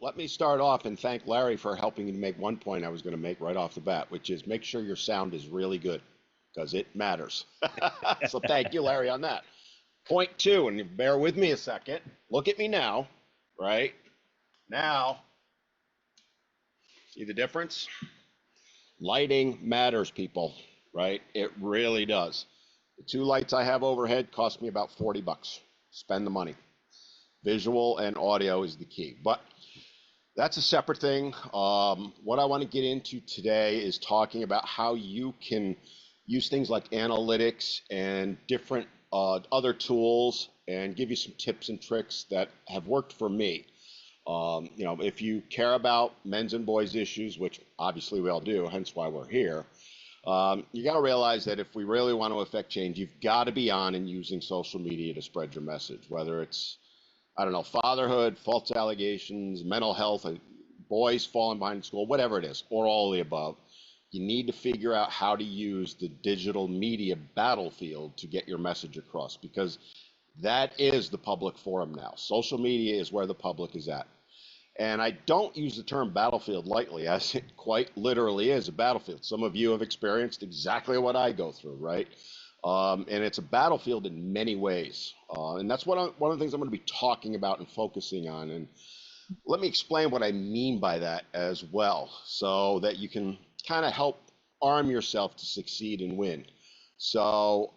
let me start off and thank Larry for helping me to make one point I was going to make right off the bat, which is make sure your sound is really good because it matters. So thank you, Larry, on that. Point two, and bear with me a second. Look at me now, right? Now, see the difference? Lighting matters, people, right? It really does. The two lights I have overhead cost me about 40 bucks. Spend the money. Visual and audio is the key. But that's a separate thing. What I want to get into today is talking about how you can use things like analytics and different other tools and give you some tips and tricks that have worked for me. If you care about men's and boys issues, which obviously we all do, hence why we're here, you got to realize that if we really want to affect change, you've got to be on and using social media to spread your message, whether it's, I don't know, fatherhood, false allegations, mental health, boys falling behind school, whatever it is, or all of the above. You need to figure out how to use the digital media battlefield to get your message across, because that is the public forum now. Social media is where the public is at. And I don't use the term battlefield lightly, as it quite literally is a battlefield. Some of you have experienced exactly what I go through, right? And it's a battlefield in many ways. And that's one of the things I'm going to be talking about and focusing on. And let me explain what I mean by that as well, so that you can kind of help arm yourself to succeed and win. So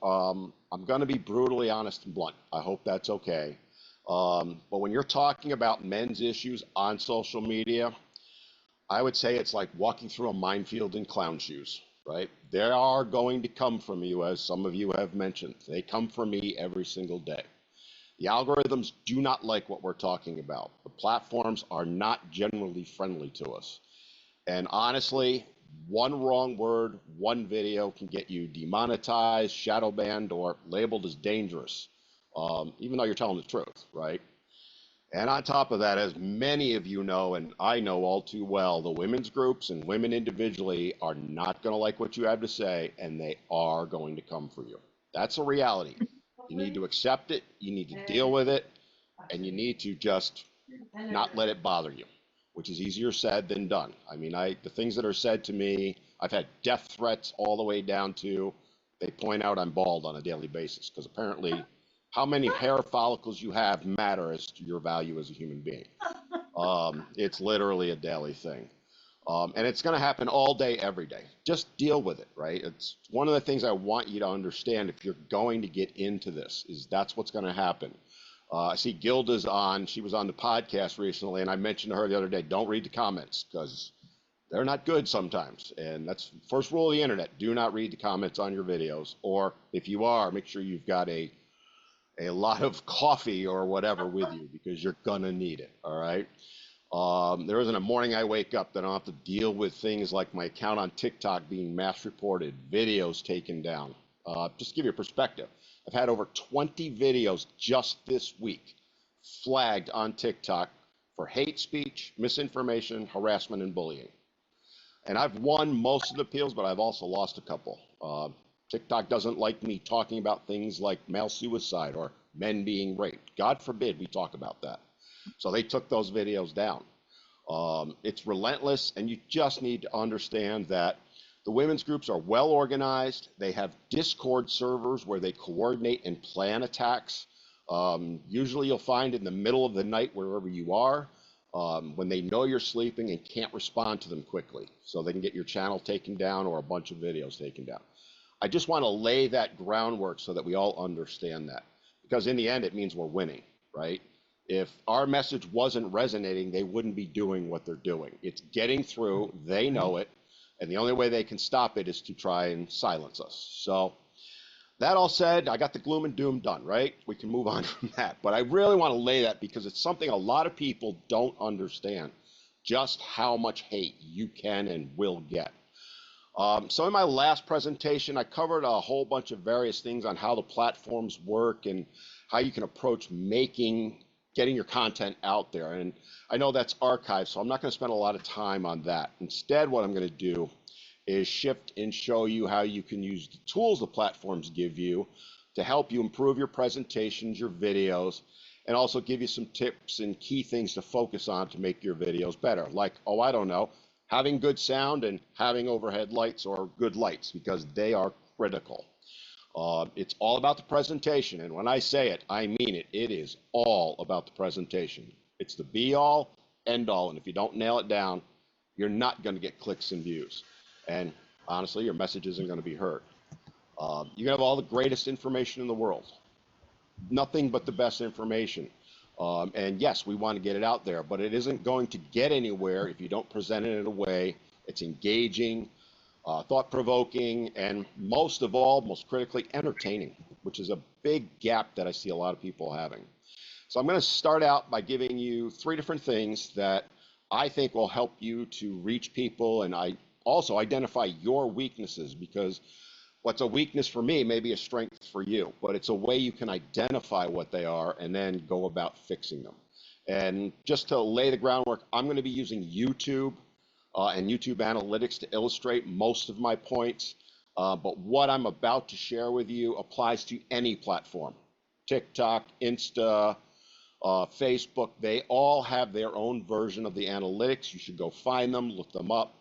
I'm going to be brutally honest and blunt. I hope that's okay. But when you're talking about men's issues on social media, I would say it's like walking through a minefield in clown shoes, right? They are going to come from you, as some of you have mentioned. They come from me every single day. The algorithms do not like what we're talking about. The platforms are not generally friendly to us. And honestly, one wrong word, one video can get you demonetized, shadow banned, or labeled as dangerous, even though you're telling the truth, right? And on top of that, as many of you know, and I know all too well, the women's groups and women individually are not going to like what you have to say, and they are going to come for you. That's a reality. You need to accept it, you need to deal with it, and you need to just not let it bother you, which is easier said than done. I mean, the things that are said to me, I've had death threats all the way down to, they point out I'm bald on a daily basis, because apparently how many hair follicles you have matter as to your value as a human being. It's literally a daily thing. And it's going to happen all day, every day. Just deal with it, right? It's one of the things I want you to understand if you're going to get into this, is that's what's going to happen. I see Gilda's on. She was on the podcast recently, and I mentioned to her the other day, don't read the comments, because they're not good sometimes. And that's the first rule of the internet. Do not read the comments on your videos. Or if you are, make sure you've got a lot of coffee or whatever with you, because you're going to need it, all right? There isn't a morning I wake up that I don't have to deal with things like my account on TikTok being mass reported, videos taken down. Just to give you a perspective, I've had over 20 videos just this week flagged on TikTok for hate speech, misinformation, harassment, and bullying. And I've won most of the appeals, but I've also lost a couple. TikTok doesn't like me talking about things like male suicide or men being raped. God forbid we talk about that. So they took those videos down. It's relentless, and you just need to understand that the women's groups are well organized. They have Discord servers where they coordinate and plan attacks. Usually you'll find in the middle of the night, wherever you are, when they know you're sleeping and can't respond to them quickly. So they can get your channel taken down or a bunch of videos taken down. I just want to lay that groundwork so that we all understand that. Because in the end, it means we're winning, right? If our message wasn't resonating, they wouldn't be doing what they're doing. It's getting through, they know it, and the only way they can stop it is to try and silence us. So that all said, I got the gloom and doom done, right? We can move on from that. But I really want to lay that because it's something a lot of people don't understand, just how much hate you can and will get. So in my last presentation, I covered a whole bunch of various things on how the platforms work and how you can approach getting your content out there. And I know that's archived, so I'm not going to spend a lot of time on that. Instead, what I'm going to do is shift and show you how you can use the tools the platforms give you to help you improve your presentations, your videos, and also give you some tips and key things to focus on to make your videos better. Like, oh, I don't know, having good sound and having overhead lights or good lights, because they are critical. It's all about the presentation, and when I say it, I mean it. It is all about the presentation. It's the be-all, end-all, and if you don't nail it down, you're not going to get clicks and views. And honestly, your message isn't going to be heard. You can have all the greatest information in the world, nothing but the best information. And yes, we want to get it out there, but it isn't going to get anywhere if you don't present it in a way it's engaging, thought-provoking, and most of all, most critically, entertaining, which is a big gap that I see a lot of people having. So I'm going to start out by giving you 3 different things that I think will help you to reach people, and I also identify your weaknesses, because what's a weakness for me may be a strength for you, but it's a way you can identify what they are and then go about fixing them. And just to lay the groundwork, I'm going to be using YouTube and YouTube analytics to illustrate most of my points. But what I'm about to share with you applies to any platform. TikTok, Insta, Facebook, they all have their own version of the analytics. You should go find them, look them up.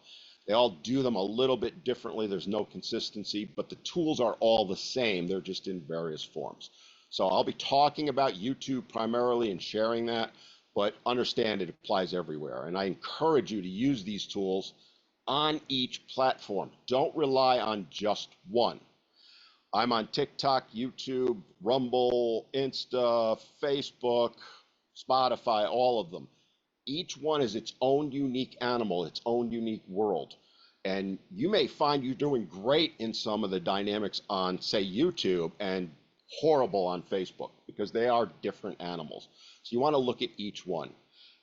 They all do them a little bit differently. There's no consistency, but the tools are all the same. They're just in various forms. So I'll be talking about YouTube primarily and sharing that, but understand it applies everywhere. And I encourage you to use these tools on each platform. Don't rely on just one. I'm on TikTok, YouTube, Rumble, Insta, Facebook, Spotify, all of them. Each one is its own unique animal, its own unique world. And you may find you're doing great in some of the dynamics on, say, YouTube and horrible on Facebook, because they are different animals. So you want to look at each one.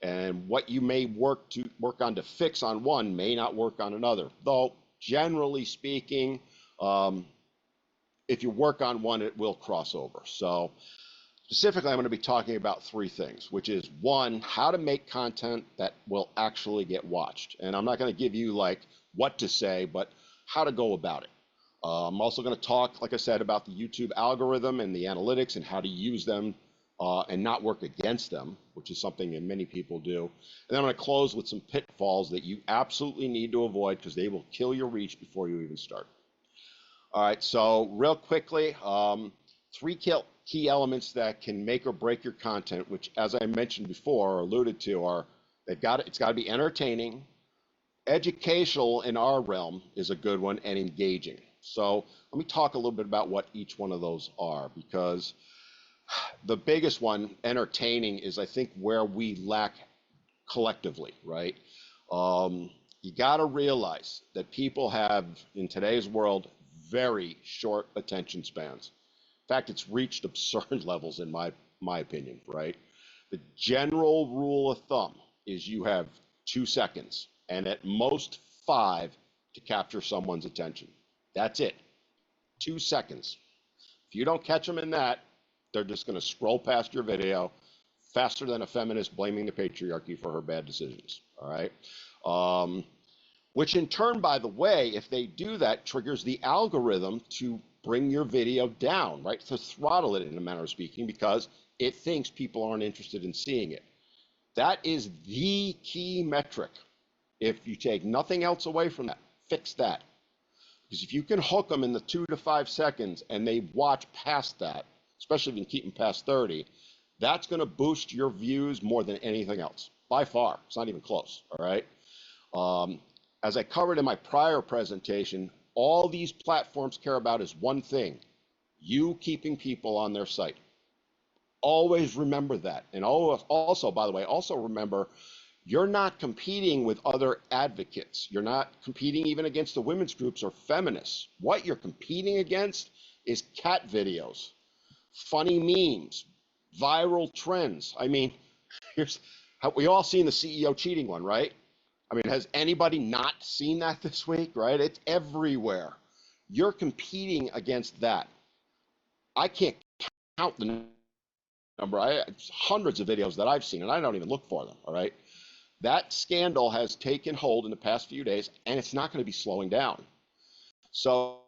And what you may work on to fix on one may not work on another. Though, generally speaking, if you work on one, it will cross over. So specifically, I'm going to be talking about 3 things, which is 1, how to make content that will actually get watched. And I'm not going to give you like what to say, but how to go about it. I'm also going to talk, like I said, about the YouTube algorithm and the analytics and how to use them and not work against them, which is something that many people do. And then I'm going to close with some pitfalls that you absolutely need to avoid, because they will kill your reach before you even start. All right, so real quickly, 3 key elements that can make or break your content, which, as I mentioned before or alluded to, are it's got to be entertaining, educational in our realm is a good one, and engaging. So let me talk a little bit about what each one of those are, because the biggest one, entertaining, is I think where we lack collectively, right? You got to realize that people have, in today's world, very short attention spans. In fact, it's reached absurd levels in my opinion, right? The general rule of thumb is you have 2 seconds and at most 5 to capture someone's attention. That's it. 2 seconds. If you don't catch them in that, they're just going to scroll past your video faster than a feminist blaming the patriarchy for her bad decisions. All right. Which in turn, by the way, if they do that, triggers the algorithm to bring your video down, right? To throttle it in a manner of speaking, because it thinks people aren't interested in seeing it. That is the key metric. If you take nothing else away from that, fix that. Because if you can hook them in the 2 to 5 seconds and they watch past that, especially if you can keep them past 30, that's going to boost your views more than anything else, by far. It's not even close, all right? As I covered in my prior presentation, all these platforms care about is one thing: you keeping people on their site. Always remember that. And also, by the way, also remember, you're not competing with other advocates. You're not competing even against the women's groups or feminists. What you're competing against is cat videos, funny memes, viral trends. I mean, we all seen the CEO cheating one, right? I mean, has anybody not seen that this week, right? It's everywhere. You're competing against that. I can't count the number. Hundreds of videos that I've seen, and I don't even look for them, all right? That scandal has taken hold in the past few days, and it's not going to be slowing down. So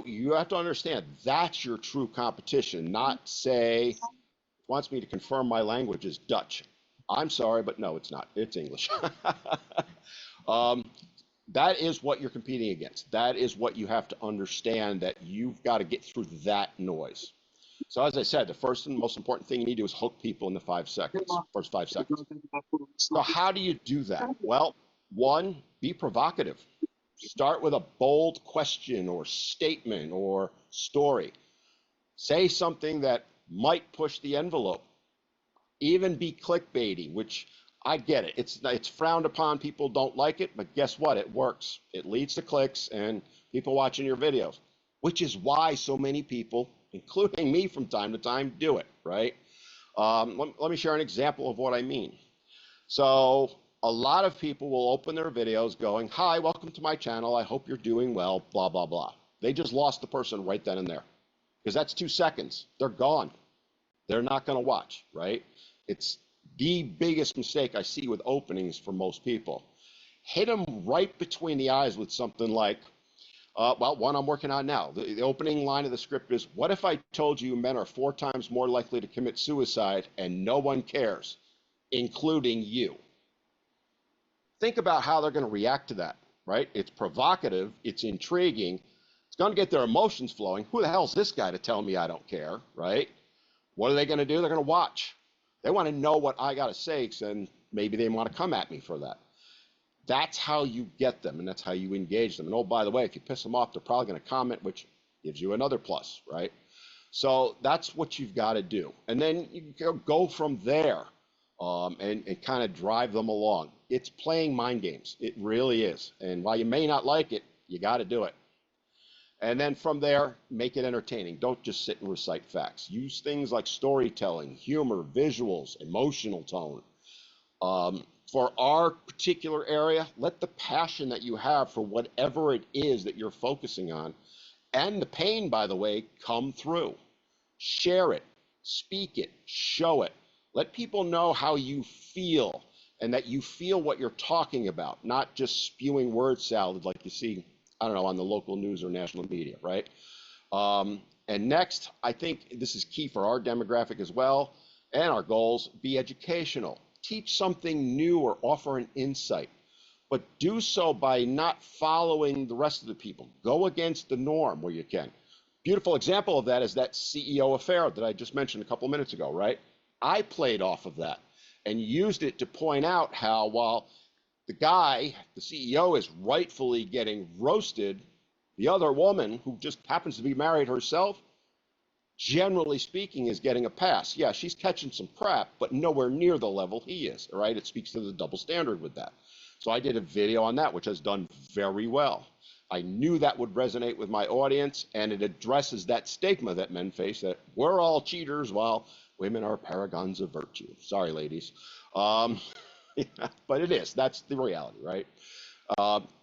you have to understand, that's your true competition, not, say, wants me to confirm my language is Dutch. I'm sorry, but no, it's not. It's English. um, that is what you're competing against. That is what you have to understand, that you've got to get through that noise. So as I said, the first and most important thing you need to do is hook people in the 5 seconds, first 5 seconds. So how do you do that? Well, one, be provocative. Start with a bold question or statement or story. Say something that might push the envelope. Even be clickbaity, which I get it. It's frowned upon. People don't like it, but guess what? It works. It leads to clicks and people watching your videos, which is why so many people, including me from time to time, do it, right? Let me share an example of what I mean. So a lot of people will open their videos going, "Hi, welcome to my channel. I hope you're doing well, blah, blah, blah." They just lost the person right then and there, because that's 2 seconds. They're gone. They're not going to watch, right? It's the biggest mistake I see with openings for most people. Hit them right between the eyes with something like, well, one I'm working on now. The opening line of the script is, "What if I told you men are 4 times more likely to commit suicide and no one cares, including you?" Think about how they're going to react to that, right? It's provocative, it's intriguing, it's going to get their emotions flowing. Who the hell's this guy to tell me I don't care, right? What are they going to do? They're going to watch. They want to know what I got to say, and maybe they want to come at me for that. That's how you get them, and that's how you engage them. And oh, by the way, if you piss them off, they're probably going to comment, which gives you another plus, right? So that's what you've got to do. And then you go from there and kind of drive them along. It's playing mind games. It really is. And while you may not like it, you got to do it. And then from there, make it entertaining. Don't just sit and recite facts. Use things like storytelling, humor, visuals, emotional tone. For our particular area, let the passion that you have for whatever it is that you're focusing on, and the pain, by the way, come through. Share it, speak it, show it. Let people know how you feel, and that you feel what you're talking about, not just spewing word salad like you see, I don't know, on the local news or national media, right? And next, I think this is key for our demographic as well, and our goals: be educational. Teach something new or offer an insight, but do so by not following the rest of the people. Go against the norm where you can. Beautiful example of that is that CEO affair that I just mentioned a couple minutes ago, right? I played off of that and used it to point out how, while the guy, the CEO, is rightfully getting roasted, the other woman, who just happens to be married herself, generally speaking, is getting a pass. Yeah, she's catching some crap, but nowhere near the level he is, right? It speaks to the double standard with that. So I did a video on that, which has done very well. I knew that would resonate with my audience, and it addresses that stigma that men face, that we're all cheaters while women are paragons of virtue. Sorry, ladies. But it is. That's the reality, right?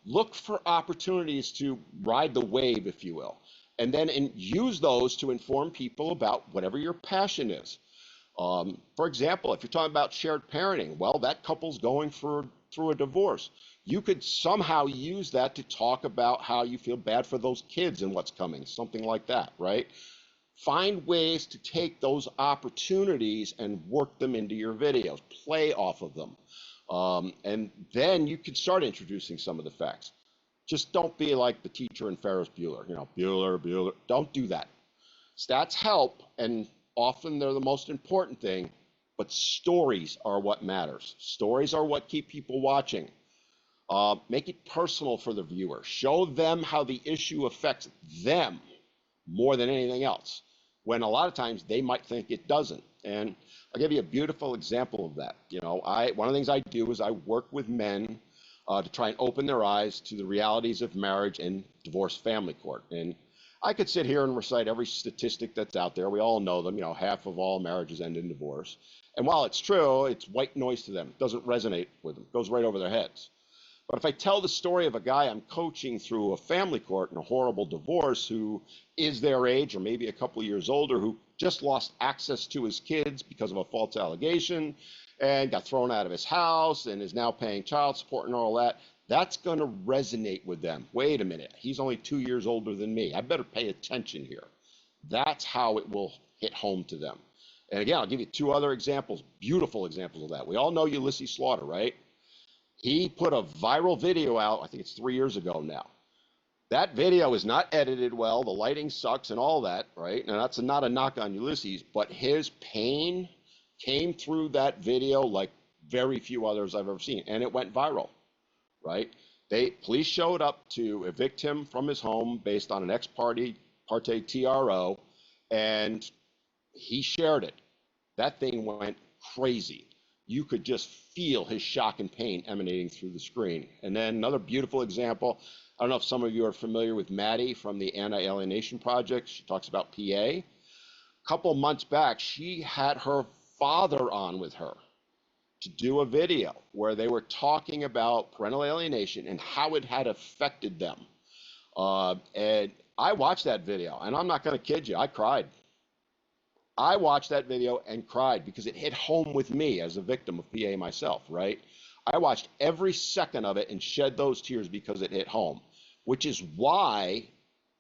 Look for opportunities to ride the wave, if you will, and then use those to inform people about whatever your passion is. For example, if you're talking about shared parenting, well, that couple's going through a divorce. You could somehow use that to talk about how you feel bad for those kids and what's coming, something like that, right? Find ways to take those opportunities and work them into your videos, play off of them. And then you can start introducing some of the facts. Just don't be like the teacher in Ferris Bueller, Bueller. Don't do that. Stats help, and often they're the most important thing, but stories are what matters. Stories are what keep people watching. Make it personal for the viewer. Show them how the issue affects them more than anything else, when a lot of times they might think it doesn't. And I'll give you a beautiful example of that. One of the things I do is I work with men to try and open their eyes to the realities of marriage and divorce family court. And I could sit here and recite every statistic that's out there. We all know them. Half of all marriages end in divorce. And while it's true, it's white noise to them. It doesn't resonate with them. It goes right over their heads. But if I tell the story of a guy I'm coaching through a family court in a horrible divorce, who is their age or maybe a couple of years older, who just lost access to his kids because of a false allegation and got thrown out of his house and is now paying child support and all that, that's going to resonate with them. Wait a minute, he's only 2 years older than me. I better pay attention here. That's how it will hit home to them. And again, I'll give you two other examples, beautiful examples of that. We all know Ulysses Slaughter, right? He put a viral video out, I think it's 3 years ago now. That video is not edited well, the lighting sucks and all that, right? And that's not a knock on Ulysses, but his pain came through that video like very few others I've ever seen, and it went viral, right? Police showed up to evict him from his home based on an ex parte TRO, and he shared it. That thing went crazy. You could just feel his shock and pain emanating through the screen. And then another beautiful example, I don't know if some of you are familiar with Maddie from the Anti-Alienation Project. She talks about PA. A couple months back, she had her father on with her to do a video where they were talking about parental alienation and how it had affected them. And I watched that video, and I'm not going to kid you, I cried. I watched that video and cried because it hit home with me as a victim of PA myself, right? I watched every second of it and shed those tears because it hit home, which is why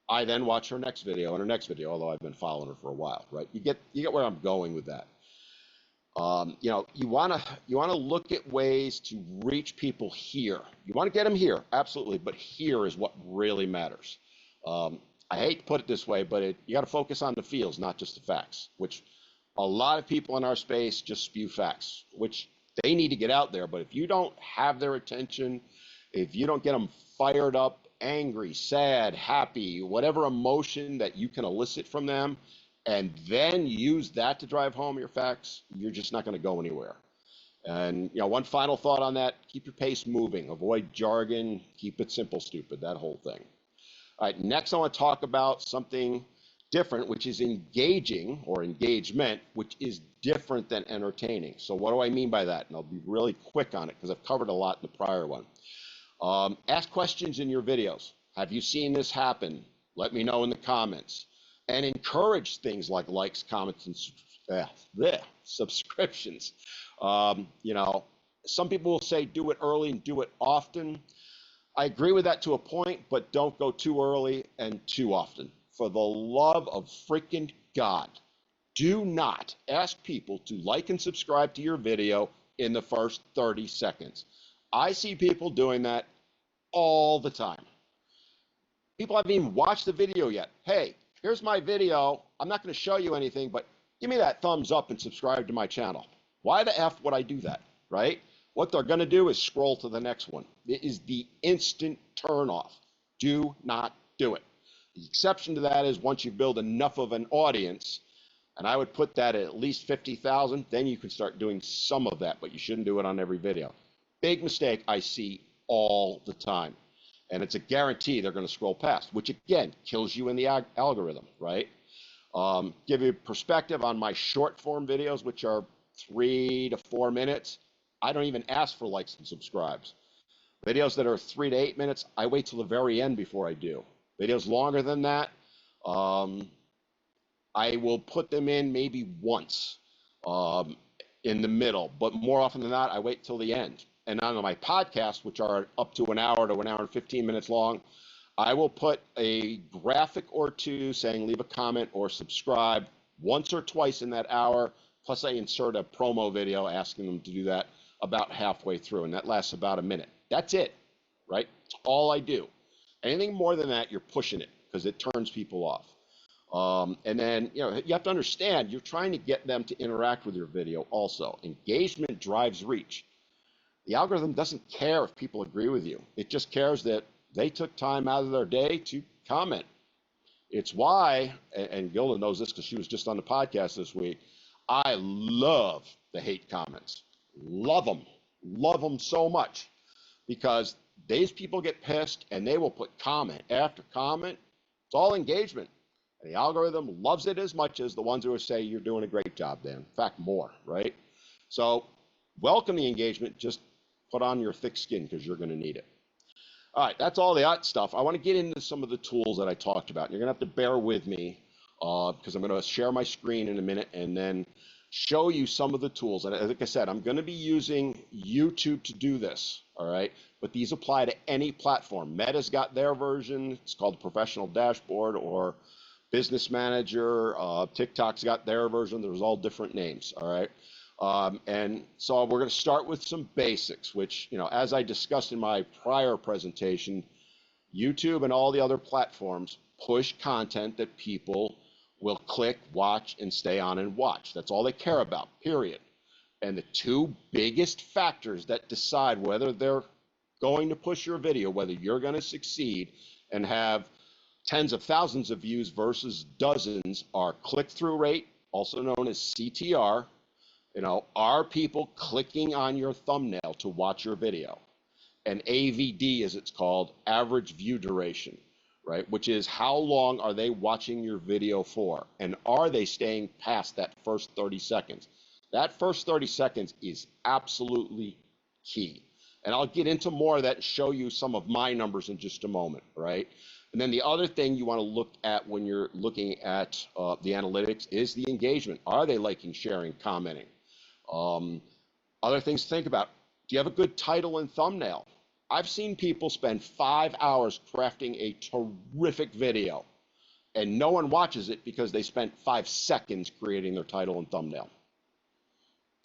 I then watched her next video and her next video, although I've been following her for a while, right? You get where I'm going with that. You want to look at ways to reach people here. You want to get them here, absolutely, but here is what really matters. I hate to put it this way, but you got to focus on the feels, not just the facts, which a lot of people in our space just spew facts, which they need to get out there. But if you don't have their attention, if you don't get them fired up, angry, sad, happy, whatever emotion that you can elicit from them, and then use that to drive home your facts, you're just not going to go anywhere. And one final thought on that, keep your pace moving, avoid jargon, keep it simple, stupid, that whole thing. All right, next I want to talk about something different, which is engaging or engagement, which is different than entertaining. So what do I mean by that? And I'll be really quick on it because I've covered a lot in the prior one. Ask questions in your videos. Have you seen this happen? Let me know in the comments. And encourage things like likes, comments, and subscriptions. Some people will say do it early and do it often. I agree with that to a point, but don't go too early and too often. For the love of freaking God, do not ask people to like and subscribe to your video in the first 30 seconds. I see people doing that all the time. People haven't even watched the video yet. Hey, here's my video. I'm not going to show you anything, but give me that thumbs up and subscribe to my channel. Why the F would I do that, right? What they're going to do is scroll to the next one. It is the instant turn off. Do not do it. The exception to that is once you build enough of an audience, and I would put that at least 50,000, then you can start doing some of that, but you shouldn't do it on every video. Big mistake I see all the time. And it's a guarantee they're going to scroll past, which again kills you in the algorithm, right? Give you perspective on my short form videos, which are 3 to 4 minutes. I don't even ask for likes and subscribes. Videos that are 3 to 8 minutes, I wait till the very end before I do. Videos longer than that, I will put them in maybe once in the middle, but more often than not, I wait till the end. And on my podcasts, which are up to an hour and 15 minutes long, I will put a graphic or two saying leave a comment or subscribe once or twice in that hour, plus I insert a promo video asking them to do that about halfway through, and that lasts about a minute. That's it, right? That's all I do. Anything more than that, you're pushing it because it turns people off. And then, you have to understand, you're trying to get them to interact with your video also. Engagement drives reach. The algorithm doesn't care if people agree with you. It just cares that they took time out of their day to comment. It's why, and Gilda knows this because she was just on the podcast this week, I love the hate comments. Love them so much because these people get pissed and they will put comment after comment. It's all engagement. And the algorithm loves it as much as the ones who say you're doing a great job, Dan. In fact, more, right? So welcome the engagement. Just put on your thick skin because you're going to need it. All right, that's all that stuff. I want to get into some of the tools that I talked about. You're going to have to bear with me because I'm going to share my screen in a minute and then show you some of the tools. And like I said, I'm going to be using YouTube to do this, all right? But these apply to any platform. Meta's got their version. It's called the Professional Dashboard, or Business Manager, TikTok's got their version. There's all different names, all right? And so we're going to start with some basics, which, as I discussed in my prior presentation, YouTube and all the other platforms push content that people will click, watch, and stay on and watch. That's all they care about, period. And the two biggest factors that decide whether they're going to push your video, whether you're going to succeed and have tens of thousands of views versus dozens, are click-through rate, also known as CTR. Are people clicking on your thumbnail to watch your video? And AVD, as it's called, average view duration, right? Which is how long are they watching your video for? And are they staying past that first 30 seconds? That first 30 seconds is absolutely key. And I'll get into more of that and show you some of my numbers in just a moment, right? And then the other thing you want to look at when you're looking at the analytics is the engagement. Are they liking, sharing, commenting? Other things to think about. Do you have a good title and thumbnail? I've seen people spend 5 hours crafting a terrific video, and no one watches it because they spent 5 seconds creating their title and thumbnail.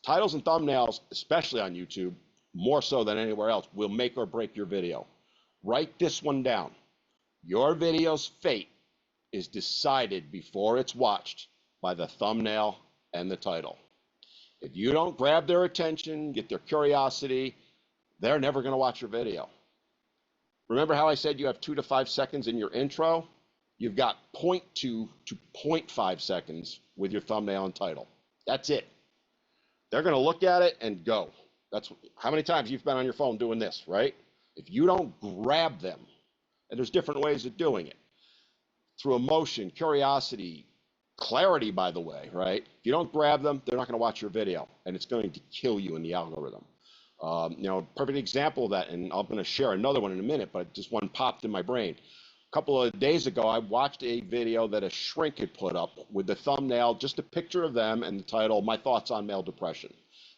Titles and thumbnails, especially on YouTube, more so than anywhere else, will make or break your video. Write this one down. Your video's fate is decided before it's watched by the thumbnail and the title. If you don't grab their attention, get their curiosity, they're never going to watch your video. Remember how I said you have 2 to 5 seconds in your intro? You've got 0.2 to 0.5 seconds with your thumbnail and title. That's it. They're going to look at it and go. That's how many times you've been on your phone doing this, right? If you don't grab them, and there's different ways of doing it, through emotion, curiosity, clarity, by the way, right? If you don't grab them, they're not going to watch your video, and it's going to kill you in the algorithm. Perfect example of that, and I'm going to share another one in a minute, but just one popped in my brain. A couple of days ago, I watched a video that a shrink had put up with the thumbnail, just a picture of them, and the title, My Thoughts on Male Depression.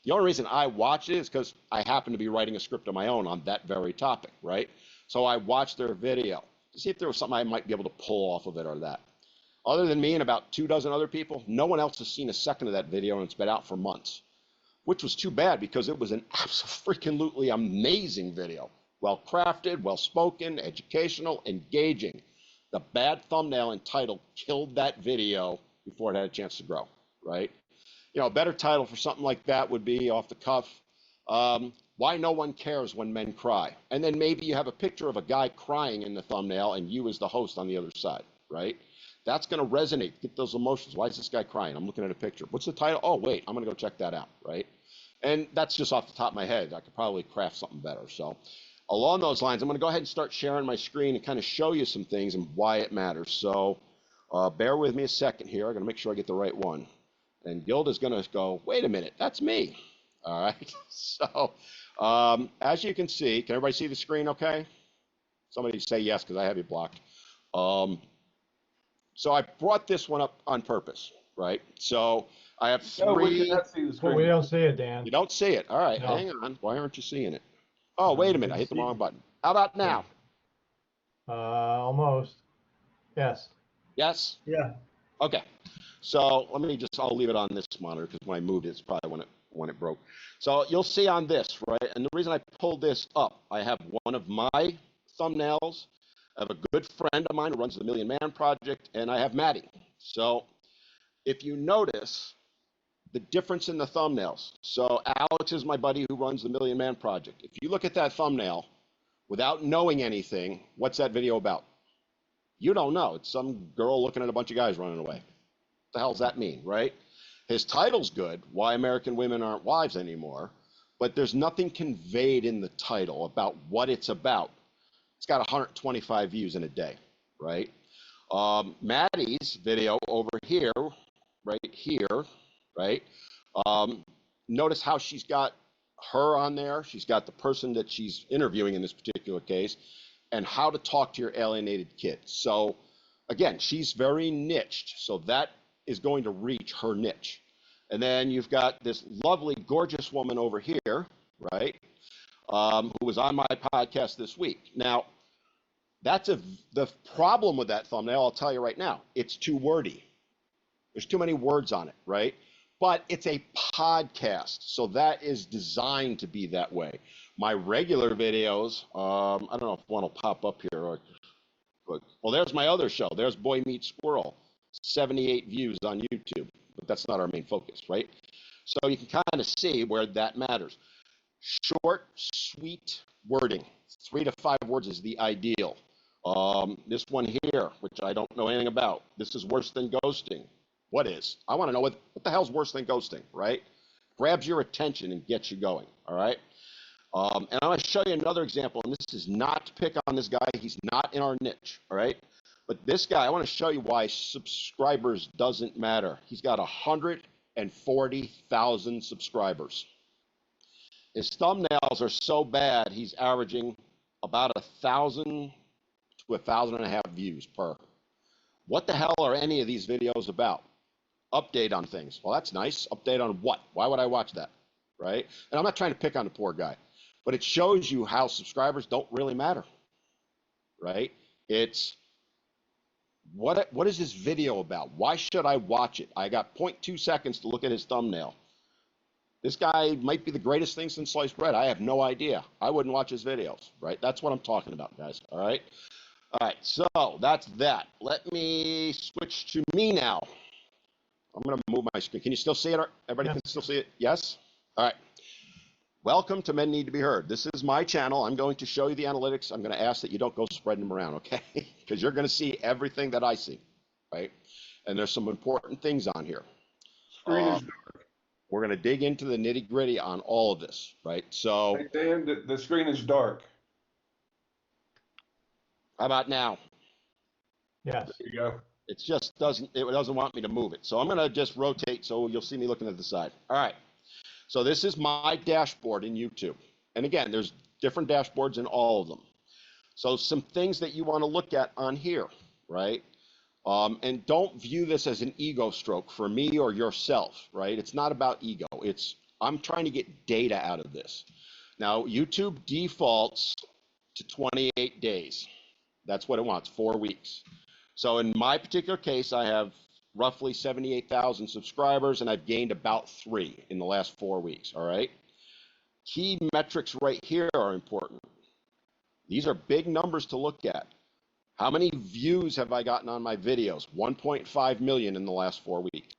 The only reason I watched it is because I happen to be writing a script of my own on that very topic, right? So I watched their video to see if there was something I might be able to pull off of it or that. Other than me and about 2 dozen other people, no one else has seen a second of that video, and it's been out for months, which was too bad because it was an absolutely amazing video. Well crafted, well spoken, educational, engaging. The bad thumbnail and title killed that video before it had a chance to grow, right? A better title for something like that would be off the cuff, Why No One Cares When Men Cry. And then maybe you have a picture of a guy crying in the thumbnail and you as the host on the other side, right? That's going to resonate, get those emotions. Why is this guy crying? I'm looking at a picture. What's the title? Oh, wait, I'm going to go check that out, right? And that's just off the top of my head. I could probably craft something better. So along those lines, I'm going to go ahead and start sharing my screen and kind of show you some things and why it matters. So bear with me a second here. I'm going to make sure I get the right one. And Gilda's going to go, wait a minute, that's me. All right. So as you can see, can everybody see the screen okay? Somebody say yes because I have you blocked. So I brought this one up on purpose, right? So I have 3. No, we cannot see the screen. Well, we don't see it, Dan. You don't see it. All right, No. hang on. Why aren't you seeing it? Oh, wait a minute. I hit the wrong button. How about now? Almost. Yes. Yes? Yeah. Okay. So let me just, I'll leave it on this monitor because when I moved it, it's probably when it broke. So you'll see on this, right? And the reason I pulled this up, I have one of my thumbnails. I have a good friend of mine who runs the Million Man Project, and I have Maddie. So if you notice the difference in the thumbnails. So Alex is my buddy who runs the Million Man Project. If you look at that thumbnail without knowing anything, what's that video about? You don't know. It's some girl looking at a bunch of guys running away. What the hell does that mean, right? His title's good, Why American Women Aren't Wives Anymore, but there's nothing conveyed in the title about what it's about. It's got 125 views in a day, right? Maddie's video over here, right? Notice how she's got her on there. She's got the person that she's interviewing in this particular case, and how to talk to your alienated kid. So again, she's very niched. So that is going to reach her niche. And then you've got this lovely, gorgeous woman over here, right? Who was on my podcast this week. Now, The problem with that thumbnail, I'll tell you right now, it's too wordy. There's too many words on it, right? But it's a podcast, so that is designed to be that way. My regular videos, I don't know if one will pop up here, but well, there's my other show. There's Boy Meets Squirrel, 78 views on YouTube, but that's not our main focus, right? So you can kind of see where that matters. Short, sweet wording, 3 to 5 words is the ideal. This one here, which I don't know anything about, this is worse than ghosting. What is? I want to know what the hell's worse than ghosting, right? Grabs your attention and gets you going, all right? And I'm going to show you another example, and this is not to pick on this guy. He's not in our niche, all right? But this guy, I want to show you why subscribers doesn't matter. He's got 140,000 subscribers. His thumbnails are so bad, he's averaging about 1,000 to 1,500 views per. What the hell are any of these videos about? Update on things. Well, that's nice. Update on what? Why would I watch that? Right? And I'm not trying to pick on the poor guy, but it shows you how subscribers don't really matter. Right? It's what is this video about? Why should I watch it? I got 0.2 seconds to look at his thumbnail. This guy might be the greatest thing since sliced bread. I have no idea. I wouldn't watch his videos, right? That's what I'm talking about, guys. All right? All right, so that's that. Let me switch to me now. I'm going to move my screen. Can you still see it? Everybody can still see it? Yes? All right. Welcome to Men Need to Be Heard. This is my channel. I'm going to show you the analytics. I'm going to ask that you don't go spreading them around, okay? Because you're going to see everything that I see, right? And there's some important things on here. Screen is dark. We're going to dig into the nitty gritty on all of this, right? So, Hey, Dan, the screen is dark. how about now? Yes. There you go. It just doesn't want me to move it. So I'm going to just rotate so you'll see me looking at the side. All right. So this is my dashboard in YouTube. And again, there's different dashboards in all of them. So some things that you want to look at on here, right? And don't view this as an ego stroke for me or yourself, right? It's not about ego. I'm trying to get data out of this. Now, YouTube defaults to 28 days. That's what it wants, 4 weeks. So in my particular case, I have roughly 78,000 subscribers, and I've gained about 3 in the last 4 weeks, all right? Key metrics right here are important. These are big numbers to look at. How many views have I gotten on my videos? 1.5 million in the last 4 weeks.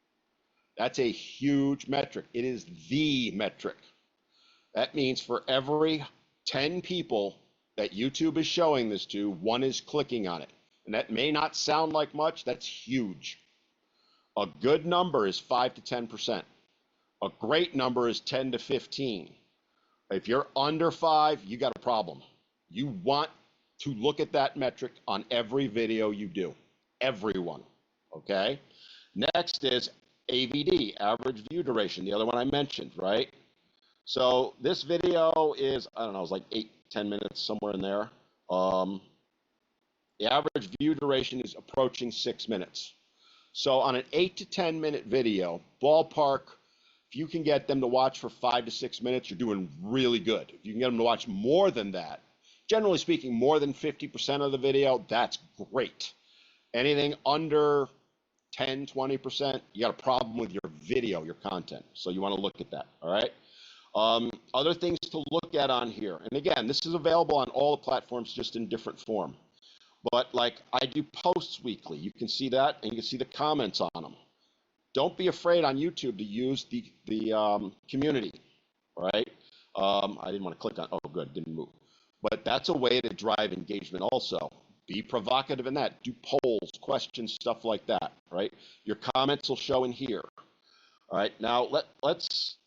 That's a huge metric. It is the metric. That means for every 10 people that YouTube is showing this to, 1 is clicking on it. And that may not sound like much, that's huge. A good number is 5 to 10%. A great number is 10 to 15. If you're under 5, you got a problem. You want to look at that metric on every video you do. Everyone, okay? Next is AVD, average view duration, the other one I mentioned, right? So this video is, I don't know, it's like 8, 10 minutes, somewhere in there. The average view duration is approaching 6 minutes. So on an 8 to 10 minute video, ballpark, if you can get them to watch for 5 to 6 minutes, you're doing really good. If you can get them to watch more than that, generally speaking, more than 50% of the video, that's great. Anything under 10, 20%, you got a problem with your video, your content. So you want to look at that, all right? Other things to look at on here. And again, this is available on all the platforms, just in different form. But like I do posts weekly, you can see that, and you can see the comments on them. Don't be afraid on YouTube to use the community, right? I didn't want to click on, oh good, didn't move. But that's a way to drive engagement also. Be provocative in that. Do polls, questions, stuff like that, right? Your comments will show in here. All right, now let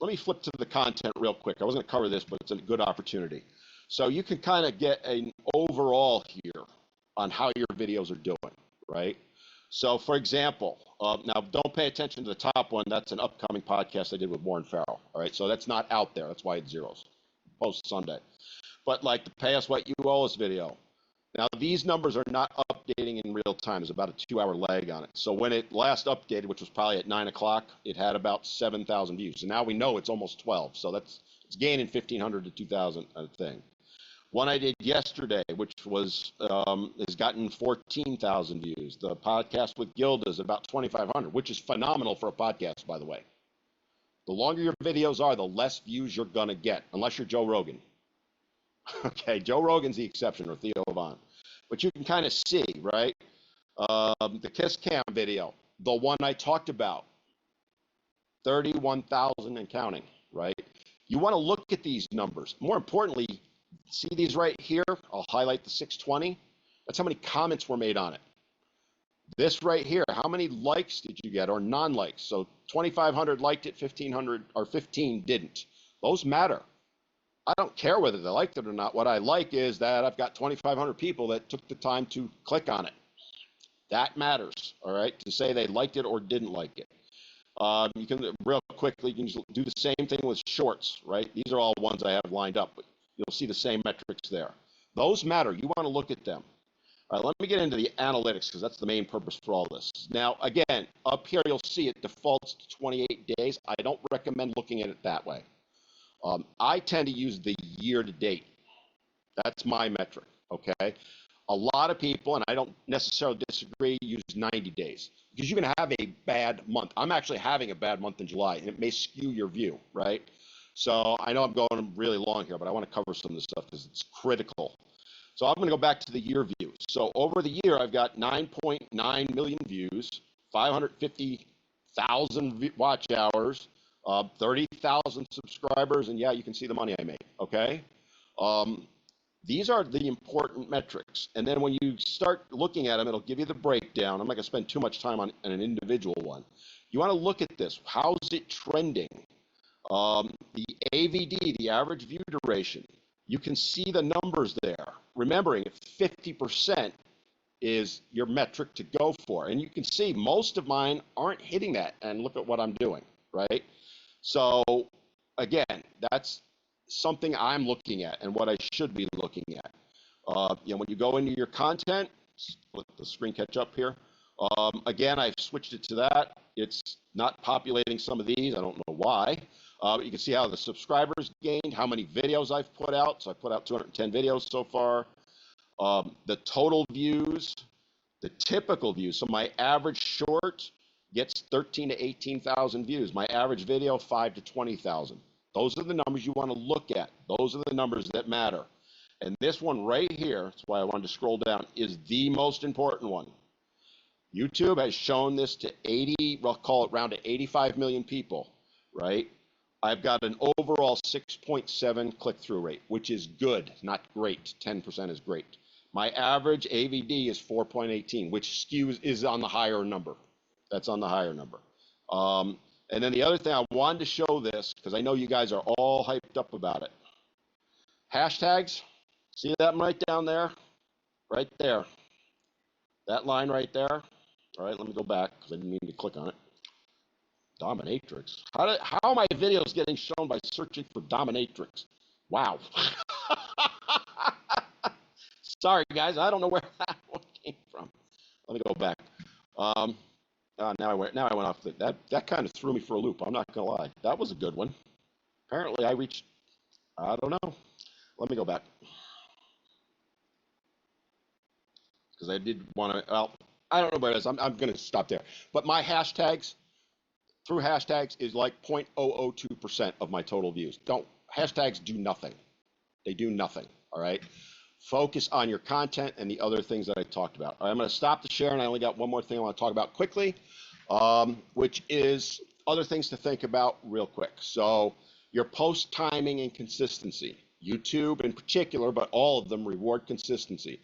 me flip to the content real quick. I wasn't going to cover this, but it's a good opportunity. So you can kind of get an overall here on how your videos are doing, right? So for example, now don't pay attention to the top one. That's an upcoming podcast I did with Warren Farrell, all right? So that's not out there. That's why it's zeros. Post Sunday. But like the Pay Us What You Owe Us video. Now these numbers are not updating in real time. There's about a 2-hour lag on it. So when it last updated, which was probably at 9 o'clock, it had about 7,000 views. And now we know it's almost 12. So it's gaining 1,500 to 2,000 a thing. One I did yesterday, which was has gotten 14,000 views. The podcast with Gilda is about 2,500, which is phenomenal for a podcast, by the way. The longer your videos are, the less views you're gonna get, unless you're Joe Rogan. Okay, Joe Rogan's the exception, or Theo Von. But you can kind of see, right? The Kiss Cam video, the one I talked about, 31,000 and counting, right? You want to look at these numbers. More importantly, see these right here? I'll highlight the 620. That's how many comments were made on it. This right here, how many likes did you get, or non-likes? So 2,500 liked it, 1,500 or 15 didn't. Those matter. I don't care whether they liked it or not. What I like is that I've got 2,500 people that took the time to click on it. That matters, all right, to say they liked it or didn't like it. You can, real quickly, you can do the same thing with shorts, right? These are all ones I have lined up, but you'll see the same metrics there. Those matter. You want to look at them. All right, let me get into the analytics because that's the main purpose for all this. Now, again, up here you'll see it defaults to 28 days. I don't recommend looking at it that way. I tend to use the year to date. That's my metric, okay? A lot of people, and I don't necessarily disagree, use 90 days because you can have a bad month. I'm actually having a bad month in July, and it may skew your view, right? So I know I'm going really long here, but I want to cover some of this stuff because it's critical. So I'm going to go back to the year views. So over the year, I've got 9.9 million views, 550,000 watch hours, 30,000 subscribers, and yeah, you can see the money I made, okay? These are the important metrics. And then when you start looking at them, it'll give you the breakdown. I'm not going to spend too much time on an individual one. You want to look at this. How's it trending? The AVD, the average view duration, you can see the numbers there. Remembering, 50% is your metric to go for. And you can see most of mine aren't hitting that. And look at what I'm doing, right? So, again, that's something I'm looking at and what I should be looking at. When you go into your content, let the screen catch up here. Again, I've switched it to that. It's not populating some of these. I don't know why. But you can see how the subscribers gained, how many videos I've put out. So I put out 210 videos so far. The total views, the typical views. So my average short gets 13 to 18,000 views. My average video, 5 to 20,000. Those are the numbers you want to look at. Those are the numbers that matter. And this one right here, that's why I wanted to scroll down, is the most important one. YouTube has shown this to 80, we'll call it around to 85 million people, right? I've got an overall 6.7 click-through rate, which is good, not great. 10% is great. My average AVD is 4.18, which is on the higher number. That's on the higher number. And then the other thing, I wanted to show this because I know you guys are all hyped up about it. Hashtags, see that right down there? Right there. That line right there. All right, let me go back because I didn't mean to click on it. Dominatrix. How are my videos getting shown by searching for Dominatrix? Wow. Sorry, guys, I don't know where that one came from. Let me go back. Now I went off. That kind of threw me for a loop. I'm not gonna lie. That was a good one. Apparently, I reached. I don't know. Let me go back because I did want to. Well, I don't know where it is. I'm gonna stop there. But my hashtags through hashtags is like 0.002% of my total views. Hashtags do nothing. They do nothing. All right. Focus on your content and the other things that I talked about. All right, I'm going to stop the share, and I only got one more thing I want to talk about quickly, which is other things to think about real quick. So your post timing and consistency. YouTube in particular, but all of them reward consistency.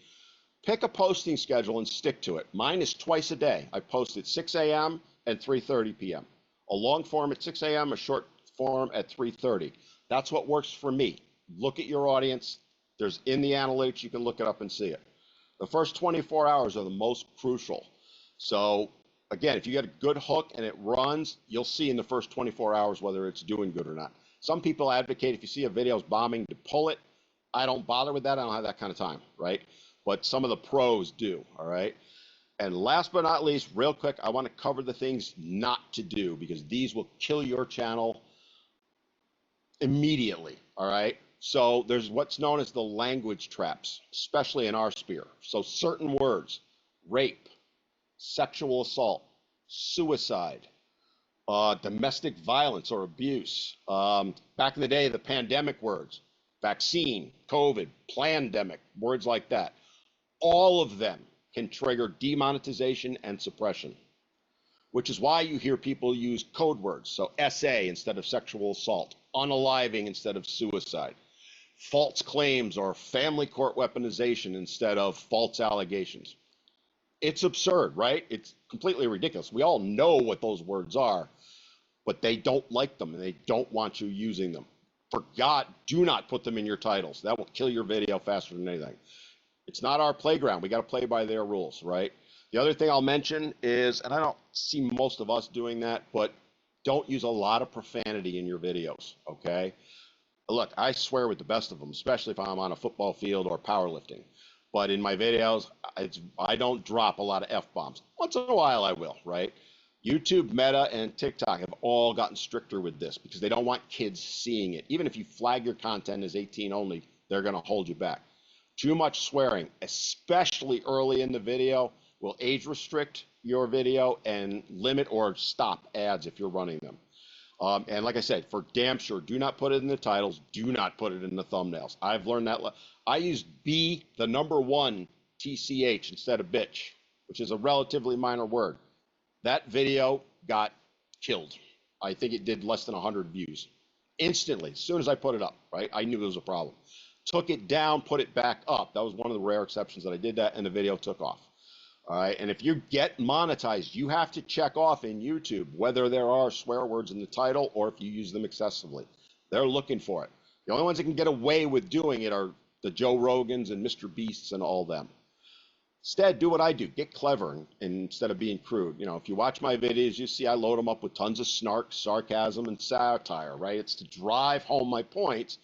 Pick a posting schedule and stick to it. Mine is twice a day. I post at 6 a.m. and 3:30 p.m. A long form at 6 a.m., a short form at 3:30. That's what works for me. Look at your audience. There's in the analytics, you can look it up and see it. The first 24 hours are the most crucial. So again, if you get a good hook and it runs, you'll see in the first 24 hours whether it's doing good or not. Some people advocate if you see a video is bombing to pull it. I don't bother with that. I don't have that kind of time, right? But some of the pros do, all right? And last but not least, real quick, I want to cover the things not to do because these will kill your channel immediately, all right? So there's what's known as the language traps, especially in our sphere. So certain words, rape, sexual assault, suicide, domestic violence or abuse. Back in the day, the pandemic words, vaccine, COVID, plandemic, words like that. All of them can trigger demonetization and suppression, which is why you hear people use code words. So SA instead of sexual assault, unaliving instead of suicide, false claims or family court weaponization instead of false allegations. It's absurd, right? It's completely ridiculous. We all know what those words are, but they don't like them and they don't want you using them. For God, do not put them in your titles. That will kill your video faster than anything. It's not our playground. We got to play by their rules, right? The other thing I'll mention is, and I don't see most of us doing that, but don't use a lot of profanity in your videos, okay? Look, I swear with the best of them, especially if I'm on a football field or powerlifting. But in my videos, I don't drop a lot of F-bombs. Once in a while I will, right? YouTube, Meta, and TikTok have all gotten stricter with this because they don't want kids seeing it. Even if you flag your content as 18 only, they're going to hold you back. Too much swearing, especially early in the video, will age restrict your video and limit or stop ads if you're running them. And like I said, for damn sure, do not put it in the titles. Do not put it in the thumbnails. I've learned that. I used B, the number one, TCH instead of bitch, which is a relatively minor word. That video got killed. I think it did less than 100 views. Instantly, as soon as I put it up, right? I knew there was a problem. Took it down, put it back up. That was one of the rare exceptions that I did that, and the video took off. All right, and if you get monetized, you have to check off in YouTube whether there are swear words in the title or if you use them excessively. They're looking for it. The only ones that can get away with doing it are the Joe Rogans and Mr. Beasts and all them. Instead, do what I do. Get clever and instead of being crude. You know, if you watch my videos, you see I load them up with tons of snark, sarcasm, and satire, right? It's to drive home my points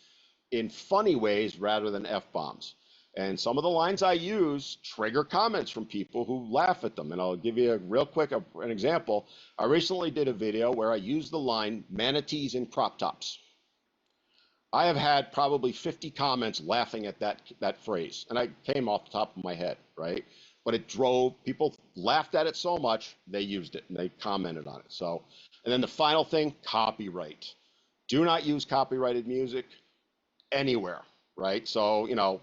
in funny ways rather than F-bombs. And some of the lines I use trigger comments from people who laugh at them. And I'll give you a real quick an example. I recently did a video where I used the line manatees in crop tops. I have had probably 50 comments laughing at that phrase. And I came off the top of my head, right? But it drove, people laughed at it so much, they used it and they commented on it. So, and then the final thing, copyright. Do not use copyrighted music anywhere, right? So, you know,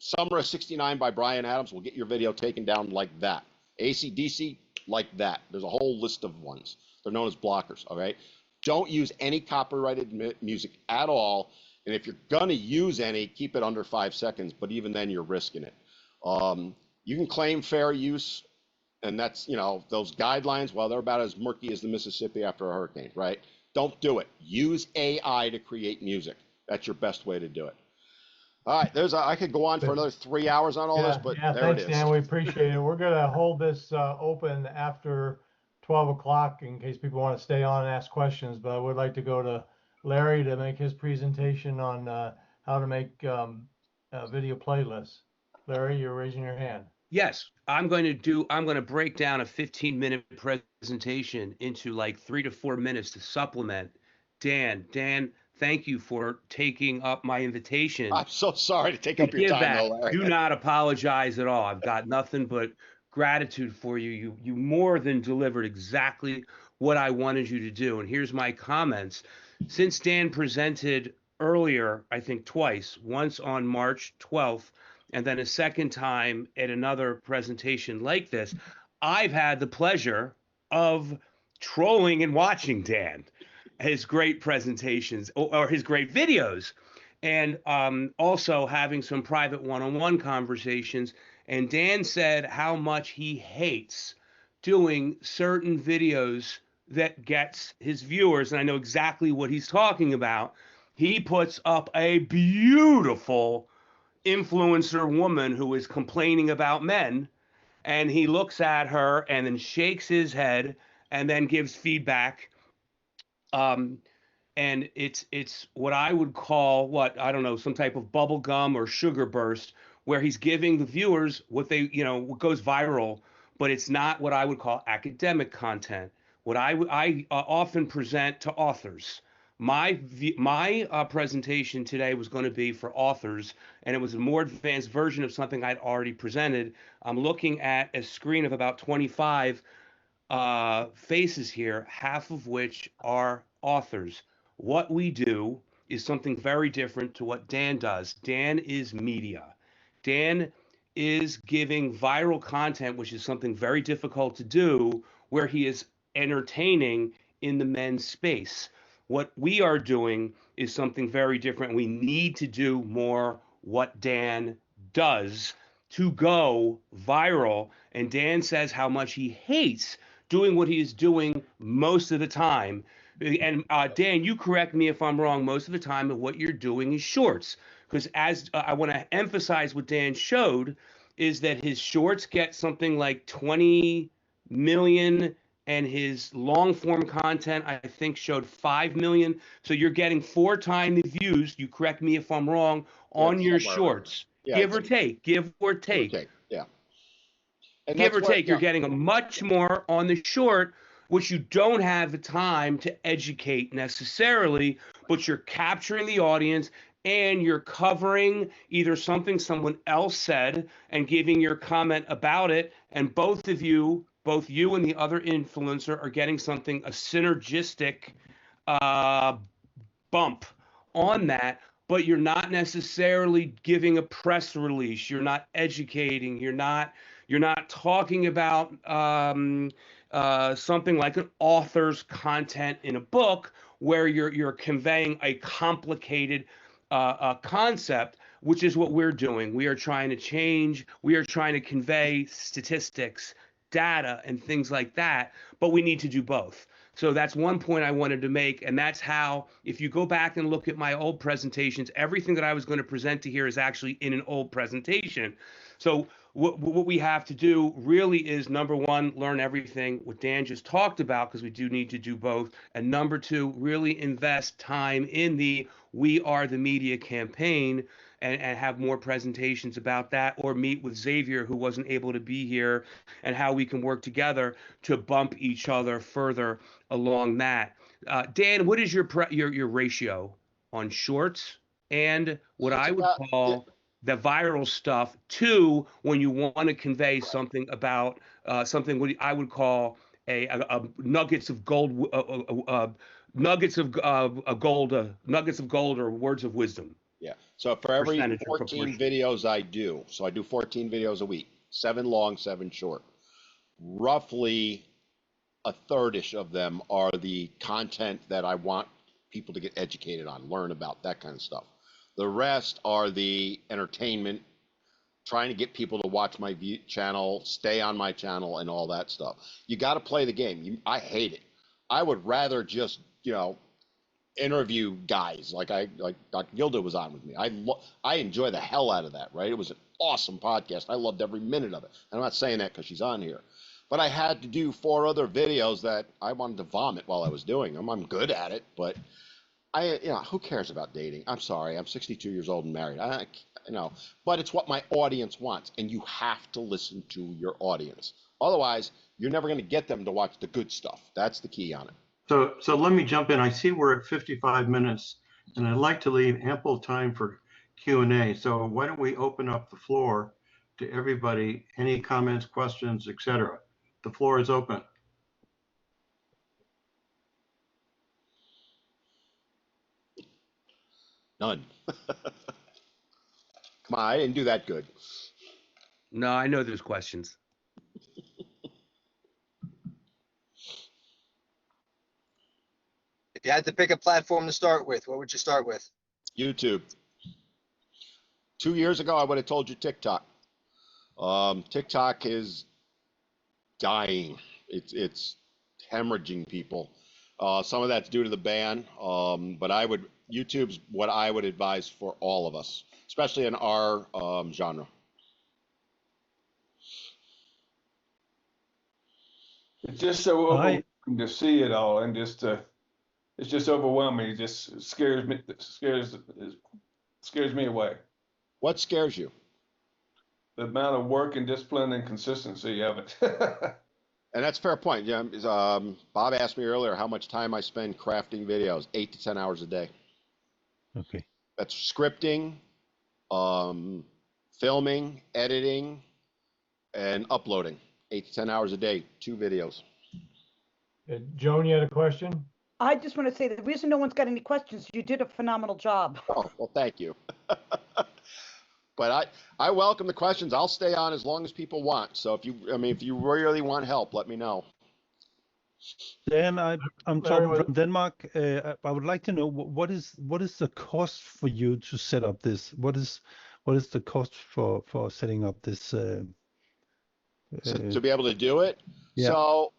Summer of '69 by Bryan Adams will get your video taken down like that. AC/DC, like that. There's a whole list of ones. They're known as blockers, all right? Don't use any copyrighted music at all. And if you're going to use any, keep it under 5 seconds. But even then, you're risking it. You can claim fair use. And that's, you know, those guidelines, well, they're about as murky as the Mississippi after a hurricane, right? Don't do it. Use AI to create music. That's your best way to do it. All right, I could go on for another 3 hours on all this, but there thanks, it is. Dan. We appreciate it. We're going to hold this open after 12 o'clock in case people want to stay on and ask questions. But I would like to go to Larry to make his presentation on how to make video playlists. Larry, you're raising your hand. Yes, I'm going to break down a 15-minute presentation into like 3 to 4 minutes to supplement. Dan, thank you for taking up my invitation. I'm so sorry to take up your time, though, Larry. Do not apologize at all. I've got nothing but gratitude for you. You more than delivered exactly what I wanted you to do. And here's my comments. Since Dan presented earlier, I think twice, once on March 12th, and then a second time at another presentation like this, I've had the pleasure of trolling and watching Dan, his great presentations or his great videos, and also having some private one-on-one conversations. And Dan said how much he hates doing certain videos that gets his viewers, and I know exactly what he's talking about. He puts up a beautiful influencer woman who is complaining about men, and he looks at her and then shakes his head and then gives feedback. And it's what I would call, I don't know, some type of bubble gum or sugar burst, where he's giving the viewers what they, what goes viral, but it's not what I would call academic content. What I often present to authors, My presentation today was going to be for authors, and it was a more advanced version of something I'd already presented. I'm looking at a screen of about 25 faces here, half of which are authors. What we do is something very different to what Dan does. Dan is media. Dan is giving viral content, which is something very difficult to do, where he is entertaining in the men's space. What we are doing is something very different. We need to do more what Dan does to go viral. And Dan says how much he hates doing what he is doing most of the time. And Dan, you correct me if I'm wrong. Most of the time, what you're doing is shorts, because as I want to emphasize what Dan showed is that his shorts get something like 20 million, and his long form content I think showed 5 million. So you're getting 4 times the views. You correct me if I'm wrong on your shorts. Yeah, Give or take. Give or take. Yeah. And Give or that's what, take, you're getting a much more on the short, which you don't have the time to educate necessarily, but you're capturing the audience and you're covering either something someone else said and giving your comment about it. And both you and the other influencer are getting something, a synergistic uh, bump on that, but you're not necessarily giving a press release. You're not educating. You're not talking about something like an author's content in a book where you're conveying a complicated concept, which is what we're doing. We are trying to change. We are trying to convey statistics, data, and things like that, but we need to do both. So that's one point I wanted to make, and that's how, if you go back and look at my old presentations, everything that I was going to present to here is actually in an old presentation. So what we have to do really is, number one, learn everything what Dan just talked about, because we do need to do both. And number two, really invest time in the We Are the Media campaign, and have more presentations about that, or meet with Xavier, who wasn't able to be here, and how we can work together to bump each other further along that. Dan, what is your ratio on shorts and what I would call the viral stuff to when you want to convey something about something what I would call a nuggets of gold, nuggets of gold, or words of wisdom? Yeah. So for every Percentage or 14 proportion. videos I do, so I do 14 videos a week, 7 long, 7 short. Roughly a third-ish of them are the content that I want people to get educated on, learn about, that kind of stuff. The rest are the entertainment, trying to get people to watch my channel, stay on my channel, and all that stuff. You got to play the game. I hate it. I would rather just, interview guys like Dr. Gilda was on with me. I enjoy the hell out of that, right? It was an awesome podcast. I loved every minute of it. I'm not saying that because she's on here, but I had to do 4 other videos that I wanted to vomit while I was doing them. I'm good at it, but who cares about dating? I'm sorry. I'm 62 years old and married. But it's what my audience wants, and you have to listen to your audience. Otherwise, you're never going to get them to watch the good stuff. That's the key on it. So let me jump in. I see we're at 55 minutes, and I'd like to leave ample time for Q&A. So why don't we open up the floor to everybody? Any comments, questions, etc. The floor is open. None. Come on, I didn't do that good. No, I know there's questions. If you had to pick a platform to start with, what would you start with? YouTube. 2 years ago, I would have told you TikTok. TikTok is dying. It's hemorrhaging people. Some of that's due to the ban, but YouTube's what I would advise for all of us, especially in our genre. It's just so overwhelming to see it all, and it's just overwhelming. It just scares me away. What scares you? The amount of work and discipline and consistency of it. And that's a fair point. Yeah, Bob asked me earlier how much time I spend crafting videos. 8 to 10 hours a day. Okay. That's scripting, filming, editing, and uploading. 8 to 10 hours a day, 2 videos. Joan, you had a question? I just want to say the reason no one's got any questions, you did a phenomenal job. Oh, well, thank you. But I welcome the questions. I'll stay on as long as people want. So if you really want help, let me know. Dan, I'm Larry, talking from Denmark. I would like to know what is the cost for you to set up this? What is the cost for setting up this? So to be able to do it, Yeah. so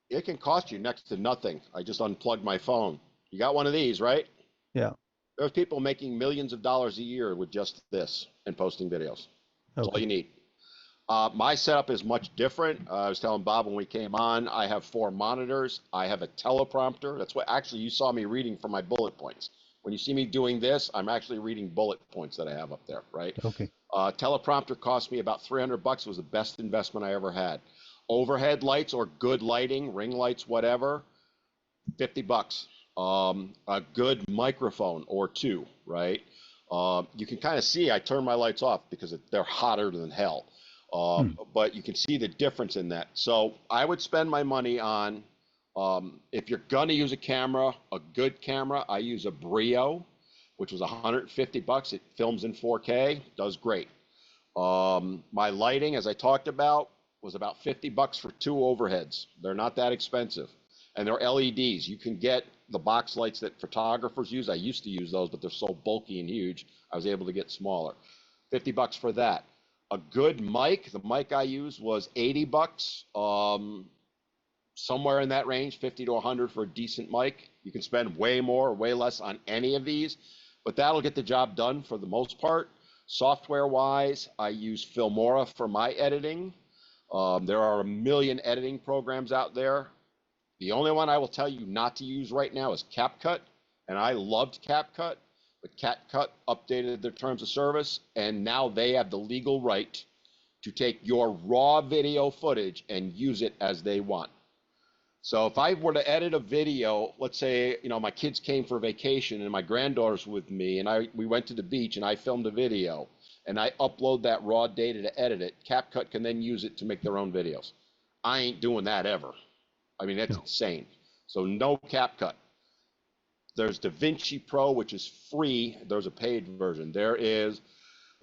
it can cost you next to nothing. I just unplugged my phone. You got one of these, right? Yeah. There's people making millions of dollars a year with just this and posting videos. That's all you need. My setup is much different. I was telling Bob when we came on, I have 4 monitors. I have a teleprompter. That's what actually you saw me reading from my bullet points. When you see me doing this, I'm actually reading bullet points that I have up there, right? Okay. Teleprompter cost me about $300. It was the best investment I ever had. Overhead lights or good lighting, ring lights, whatever, $50. A good microphone or 2, right? You can kind of see I turn my lights off because they're hotter than hell. But you can see the difference in that. So I would spend my money on, if you're going to use a camera, a good camera, I use a Brio, which was $150. It films in 4K, does great. My lighting, as I talked about, was about $50 for 2 overheads. They're not that expensive. And they're LEDs. You can get the box lights that photographers use. I used to use those, but they're so bulky and huge, I was able to get smaller. $50 for that. A good mic, the mic I used was $80, somewhere in that range, 50 to 100 for a decent mic. You can spend way more or way less on any of these, but that'll get the job done for the most part. Software-wise, I use Filmora for my editing. There are a million editing programs out there. The only one I will tell you not to use right now is CapCut, and I loved CapCut. But CapCut updated their terms of service, and now they have the legal right to take your raw video footage and use it as they want. So if I were to edit a video, let's say, my kids came for vacation and my granddaughter's with me, and we went to the beach and I filmed a video, and I upload that raw data to edit it, CapCut can then use it to make their own videos. I ain't doing that ever. I mean, that's insane. So no CapCut. There's DaVinci Pro, which is free. There's a paid version. There's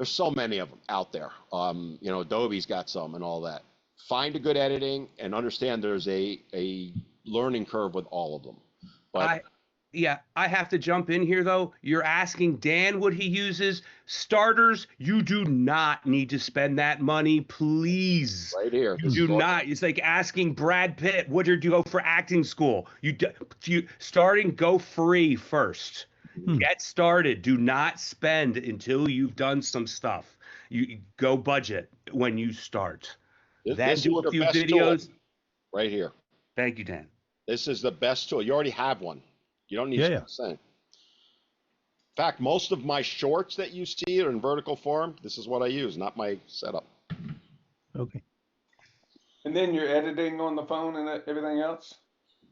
so many of them out there. Adobe's got some and all that. Find a good editing and understand there's a learning curve with all of them. But I have to jump in here though. You're asking Dan what he uses. Starters, you do not need to spend that money, please. Right here. You do not. It's like asking Brad Pitt, what did you go for acting school? Go free first. Get started. Do not spend until you've done some stuff. You go budget when you start. Then do a few videos. Right here. Thank you, Dan. This is the best tool. You already have one. You don't need to spend the same. In fact, most of my shorts that you see are in vertical form. This is what I use, not my setup. Okay. And then you're editing on the phone and everything else?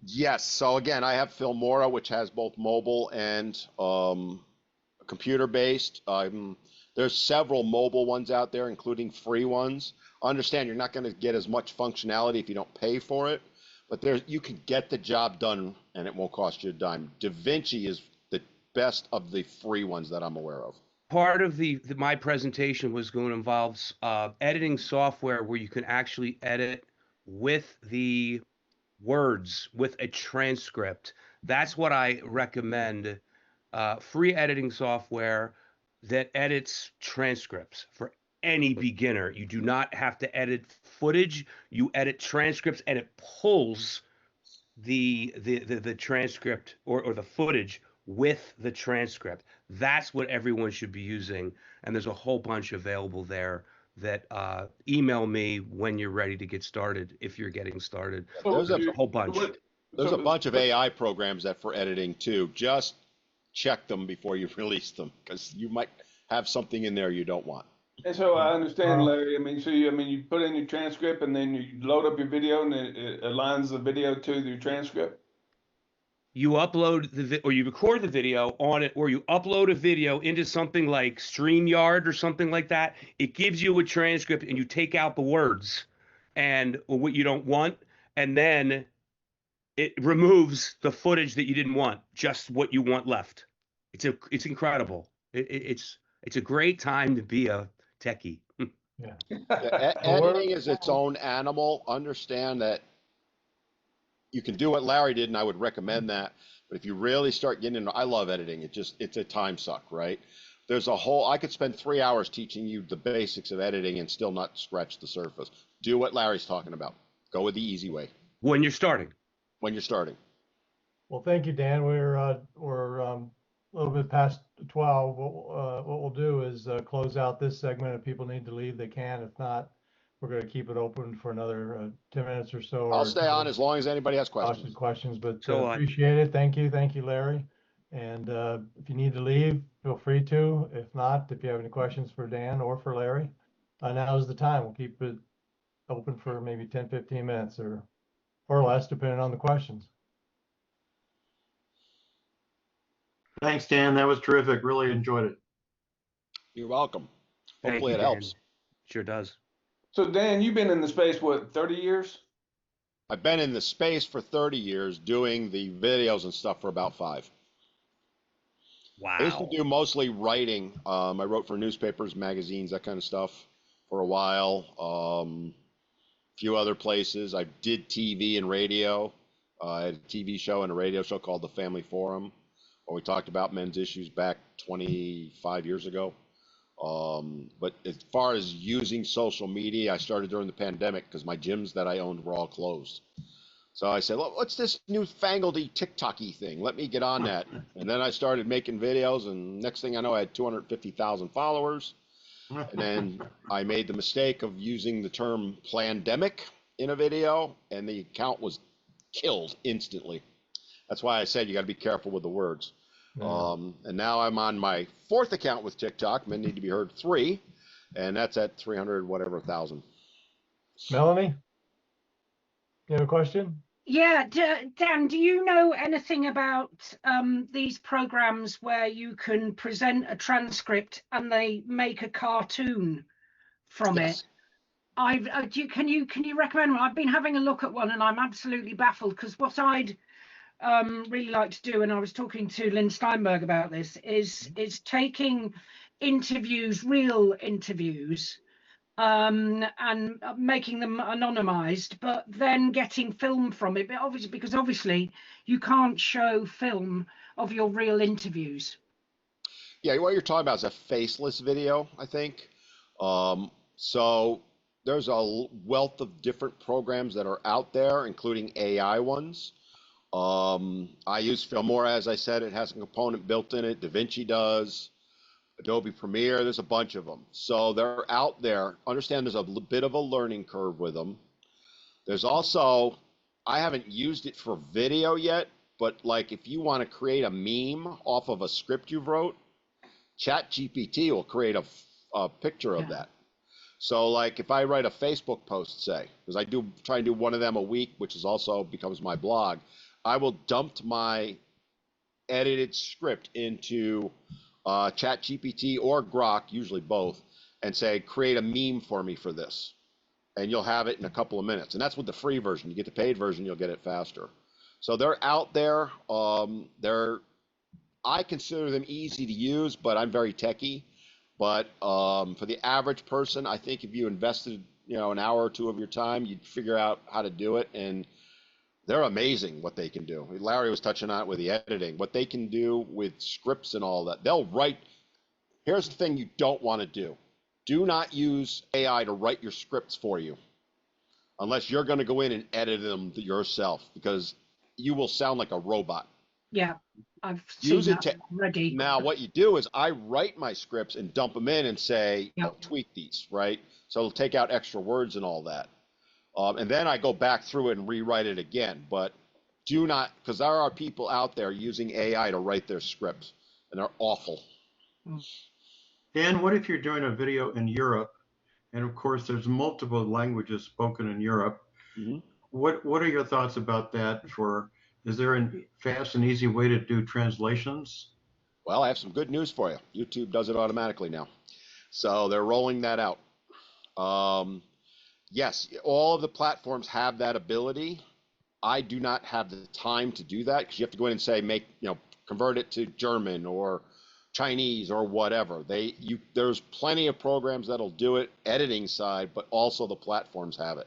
Yes. So again, I have Filmora, which has both mobile and computer-based. There's several mobile ones out there, including free ones. Understand you're not going to get as much functionality if you don't pay for it, but you can get the job done and it won't cost you a dime. DaVinci is the best of the free ones that I'm aware of. Part of my presentation was going to involve editing software where you can actually edit with the words, with a transcript. That's what I recommend. Free editing software that edits transcripts for any beginner. You do not have to edit footage. You edit transcripts, and it pulls the transcript or the footage with the transcript. That's what everyone should be using, and there's a whole bunch available there. That email me when you're ready to get started. If you're getting started, there's a whole bunch. There's a bunch of AI programs that for editing too. Just check them before you release them, because you might have something in there you don't want. And so I understand, Uh, Larry. I mean, so you put in your transcript and then you load up your video and it aligns the video to your transcript. You upload or you record the video on it, or you upload a video into something like StreamYard or something like that. It gives you a transcript, and you take out the words and or what you don't want, and then it removes the footage that you didn't want, just what you want left. It's incredible. It's a great time to be a techie. yeah. Yeah, editing is its own animal. Understand that you can do what Larry did, and I would recommend that. But if you really start getting into, I love editing. It's a time suck, right? There's a whole, I could spend 3 hours teaching you the basics of editing and still not scratch the surface. Do what Larry's talking about. Go with the easy way When you're starting. when you're starting. Well, thank you, Dan. We're a little bit past 12. What we'll do is close out this segment. If people need to leave, they can. If not, we're going to keep it open for another 10 minutes or so. I'll stay on as long as anybody has questions. But So appreciate it. Thank you, Larry. And if you need to leave, feel free to. If not, if you have any questions for Dan or for Larry, now is the time. We'll keep it open for maybe 10, 15 minutes or less, depending on the questions. Thanks, Dan. That was terrific. Really enjoyed it. You're welcome. Thank Hopefully you, it Dan. helps. Sure does. So Dan, you've been in the space, what, 30 years? I've been in the space for 30 years doing the videos and stuff for about 5. Wow. I used to do mostly writing. I wrote for newspapers, magazines, that kind of stuff for a while. A few other places. I did TV and radio. I had a TV show and a radio show called The Family Forum, where we talked about men's issues back 25 years ago. But as far as using social media, I started during the pandemic because my gyms that I owned were all closed. So I said, well, what's this newfangledy TikTok-y thing? Let me get on that. And then I started making videos, and next thing I know, I had 250,000 followers. And then I made the mistake of using the term plandemic in a video, and the account was killed instantly. That's why I said you got to be careful with the words. Yeah. And now I'm on my 4th account with TikTok. Men need to be heard 3, and that's at 300 whatever thousand. Melanie, you have a question? Yeah, Dan, do you know anything about these programs where you can present a transcript and they make a cartoon from Yes. it? Can you recommend one? I've been having a look at one and I'm absolutely baffled because what I'd really like to do, and I was talking to Lynn Steinberg about this, is taking interviews, real interviews, and making them anonymized, but then getting film from it. But obviously you can't show film of your real interviews. Yeah, what you're talking about is a faceless video, I think. So there's a wealth of different programs that are out there, including AI ones. I use Filmora, as I said. It has a component built in it. DaVinci does. Adobe Premiere, there's a bunch of them. So they're out there. Understand there's a bit of a learning curve with them. There's also, I haven't used it for video yet, but like if you want to create a meme off of a script you wrote, ChatGPT will create a picture of that. So like if I write a Facebook post, say, because I do try and do one of them a week, which is also becomes my blog, I will dump my edited script into ChatGPT or Grok, usually both, and say, create a meme for me for this. And you'll have it in a couple of minutes. And that's with the free version. You get the paid version, you'll get it faster. So they're out there. I consider them easy to use, but I'm very techie. But for the average person, I think if you invested, an hour or 2 of your time, you'd figure out how to do it. And they're amazing what they can do. Larry was touching on it with the editing, what they can do with scripts and all that. They'll write. Here's the thing you don't want to do. Do not use AI to write your scripts for you unless you're going to go in and edit them yourself, because you will sound like a robot. Yeah, I've seen that already. Now, what you do is I write my scripts and dump them in and say, tweak these, right? So it'll take out extra words and all that. And then I go back through it and rewrite it again. But do not, because there are people out there using AI to write their scripts, and they're awful. Dan, what if you're doing a video in Europe? And of course, there's multiple languages spoken in Europe. Mm-hmm. What are your thoughts about that? Is there a fast and easy way to do translations? Well, I have some good news for you. YouTube does it automatically now. So they're rolling that out. Yes, all of the platforms have that ability. I do not have the time to do that because you have to go in and say, convert it to German or Chinese or whatever. There's plenty of programs that'll do it, editing side, but also the platforms have it.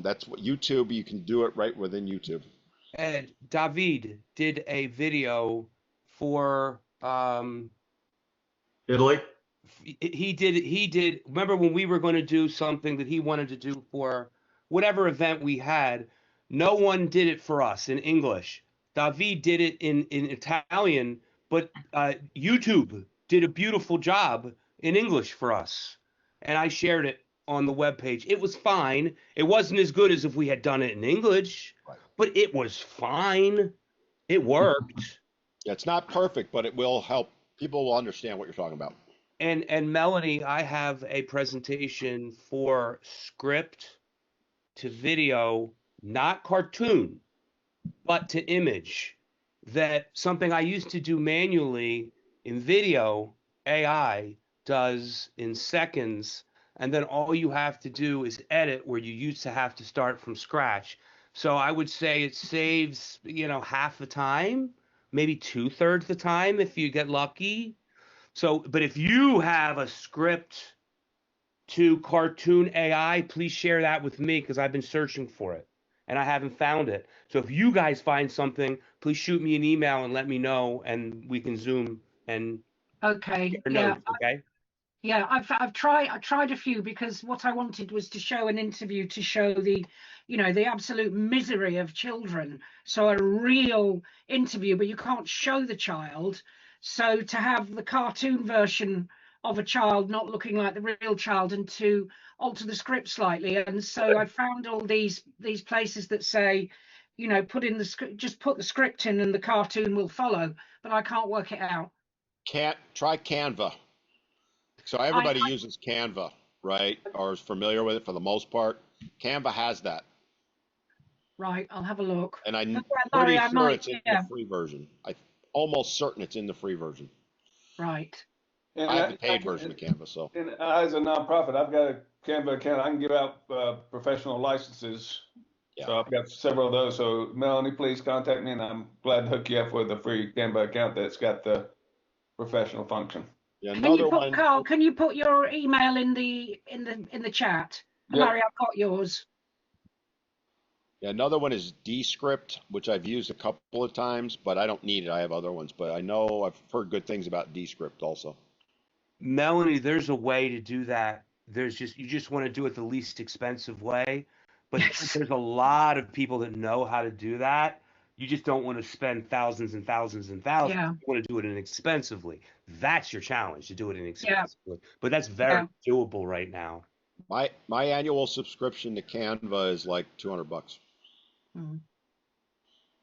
That's what YouTube, you can do it right within YouTube. And David did a video for Italy? He did. Remember when we were going to do something that he wanted to do for whatever event we had? No one did it for us in English. David did it in Italian, but YouTube did a beautiful job in English for us. And I shared it on the webpage. It was fine. It wasn't as good as if we had done it in English, Right. but it was fine. It worked. It's not perfect, but it will help. People will understand what you're talking about. And Melanie, I have a presentation for script to video, not cartoon, but to image. That something I used to do manually in video, AI does in seconds, and then all you have to do is edit where you used to have to start from scratch. So I would say it saves, half the time, maybe 2/3 the time if you get lucky. So, but if you have a script to cartoon AI, please share that with me because I've been searching for it and I haven't found it. So if you guys find something, please shoot me an email and let me know, and we can Zoom and Okay. share notes, okay? Yeah, I tried a few because what I wanted was to show an interview to show the absolute misery of children. So a real interview, but you can't show the child. So to have the cartoon version of a child not looking like the real child and to alter the script slightly. And so I found all these places that say, put in the script, just put the script in and the cartoon will follow, but I can't work it out. Try Canva. So everybody uses Canva, right? Or is familiar with it for the most part. Canva has that. Right, I'll have a look. And I'm Larry, pretty sure it's in the free version. I'm almost certain it's in the free version. Right. And I have the paid version of Canva, so. And as a nonprofit, I've got a Canva account. I can give out professional licenses. Yeah. So I've got several of those. So Melanie, please contact me, and I'm glad to hook you up with a free Canva account that's got the professional function. Yeah, Carl, can you put your email in the chat? Yep. Larry, I've got yours. Yeah, another one is Descript, which I've used a couple of times, but I don't need it. I have other ones, but I know I've heard good things about Descript also. Melanie, there's a way to do that. You just want to do it the least expensive way, but there's a lot of people that know how to do that. You just don't want to spend thousands and thousands and thousands. Yeah. You want to do it inexpensively. That's your challenge, to do it inexpensively. Yeah. But that's very doable right now. My annual subscription to Canva is like $200. Mm.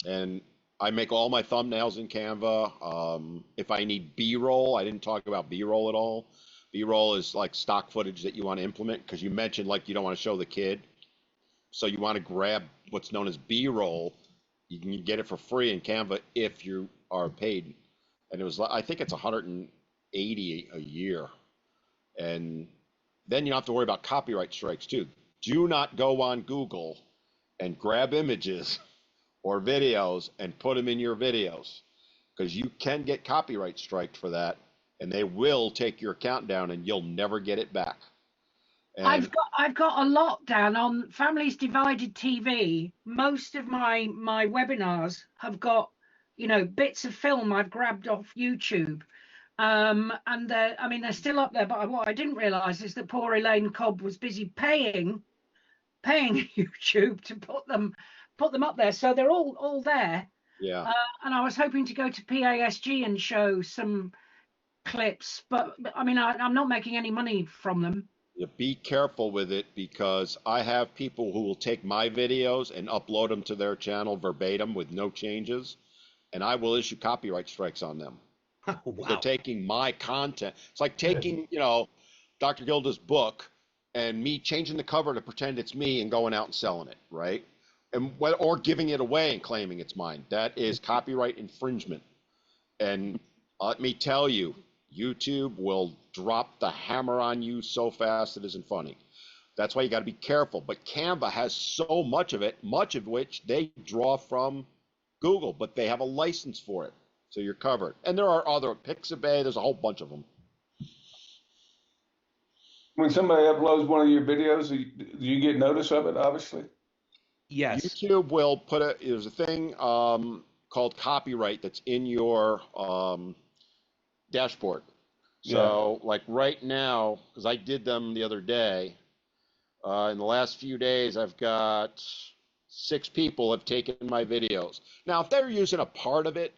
And I make all my thumbnails in Canva. If I need B-roll, I didn't talk about B-roll at all. B-roll is like stock footage that you want to implement because you mentioned like you don't want to show the kid. So you want to grab what's known as B-roll. You can get it for free in Canva if you are paid. And I think it's $180 a year. And then you don't have to worry about copyright strikes too. Do not go on Google and grab images or videos and put them in your videos, because you can get copyright striked for that, and they will take your account down and you'll never get it back. And I've got a lot down on Families Divided TV. Most of my webinars have got bits of film I've grabbed off YouTube, and they're still up there. But what I didn't realise is that poor Elaine Cobb was busy paying YouTube to put them up there, so they're all there. Yeah. And I was hoping to go to PASG and show some clips, but I'm not making any money from them. Yeah, be careful with it, because I have people who will take my videos and upload them to their channel verbatim with no changes, and I will issue copyright strikes on them. Oh, They're wow. taking my content. It's like taking, you know, Dr. Gilda's book and me changing the cover to pretend it's me and going out and selling it, right? Or giving it away and claiming it's mine. That is copyright infringement. And let me tell you, YouTube will drop the hammer on you so fast it isn't funny. That's why you got to be careful. But Canva has so much of it, much of which they draw from Google, but they have a license for it. So you're covered. And there are other, Pixabay, there's a whole bunch of them. When somebody uploads one of your videos, do you get notice of it, obviously? Yes. YouTube will put there's a thing called copyright that's in your dashboard. So like right now, because I did them the other day, in the last few days, I've got 6 people have taken my videos. Now, if they're using a part of it,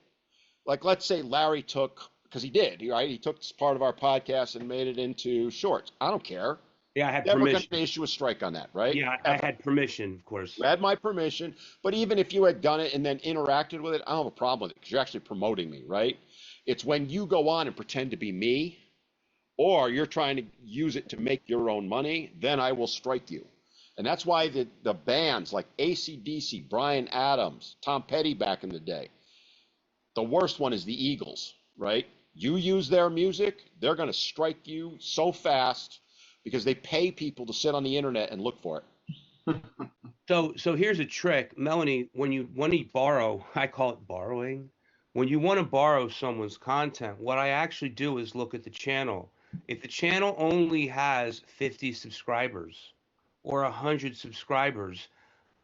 like let's say Larry took, because he did, right? He took part of our podcast and made it into shorts. I don't care. Yeah, I had Never going permission. to issue a strike on that, right? Yeah, I had permission, of course. You had my permission, but even if you had done it and then interacted with it, I don't have a problem with it because you're actually promoting me, right? It's when you go on and pretend to be me, or you're trying to use it to make your own money, then I will strike you. And that's why the bands like AC/DC, Bryan Adams, Tom Petty back in the day, the worst one is the Eagles, right? You use their music, they're going to strike you so fast because they pay people to sit on the internet and look for it. So here's a trick, Melanie. When you want to borrow, I call it borrowing. When you want to borrow someone's content, what I actually do is look at the channel. If the channel only has 50 subscribers or 100 subscribers,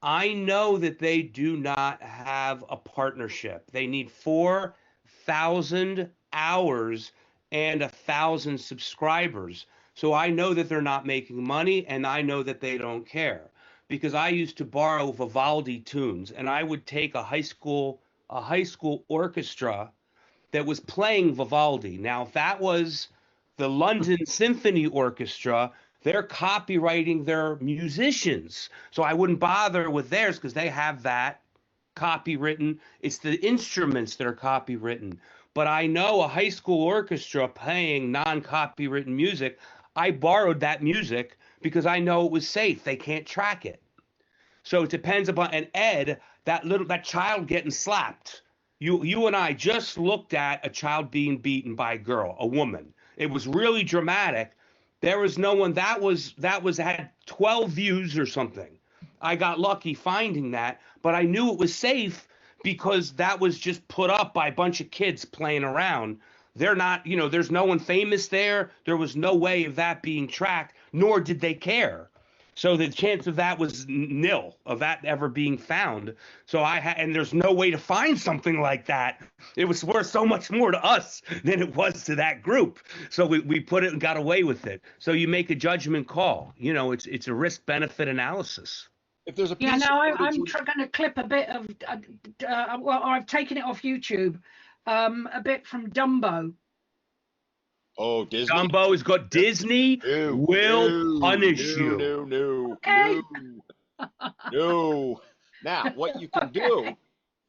I know that they do not have a partnership. They need 4,000 hours and 1,000 subscribers. So I know that they're not making money, and I know that they don't care. Because I used to borrow Vivaldi tunes, and I would take a high school orchestra that was playing Vivaldi. Now, if that was the London Symphony Orchestra, they're copywriting their musicians. So I wouldn't bother with theirs because they have that copywritten. It's the instruments that are copywritten. But I know a high school orchestra playing non-copywritten music. I borrowed that music because I know it was safe. They can't track it. So it depends upon, and Ed, that child getting slapped. You and I just looked at a child being beaten by a girl, a woman. It was really dramatic. There was no one that had 12 views or something. I got lucky finding that, but I knew it was safe because that was just put up by a bunch of kids playing around. They're not, there's no one famous there. There was no way of that being tracked, nor did they care. So the chance of that was nil, of that ever being found. So and there's no way to find something like that. It was worth so much more to us than it was to that group. So we put it and got away with it. So you make a judgment call. It's a risk benefit analysis. If there's a piece I'm going to clip a bit of, I've taken it off YouTube, a bit from Dumbo. Oh, Disney. Dumbo has got Disney will punish you. No. Now, what you can do,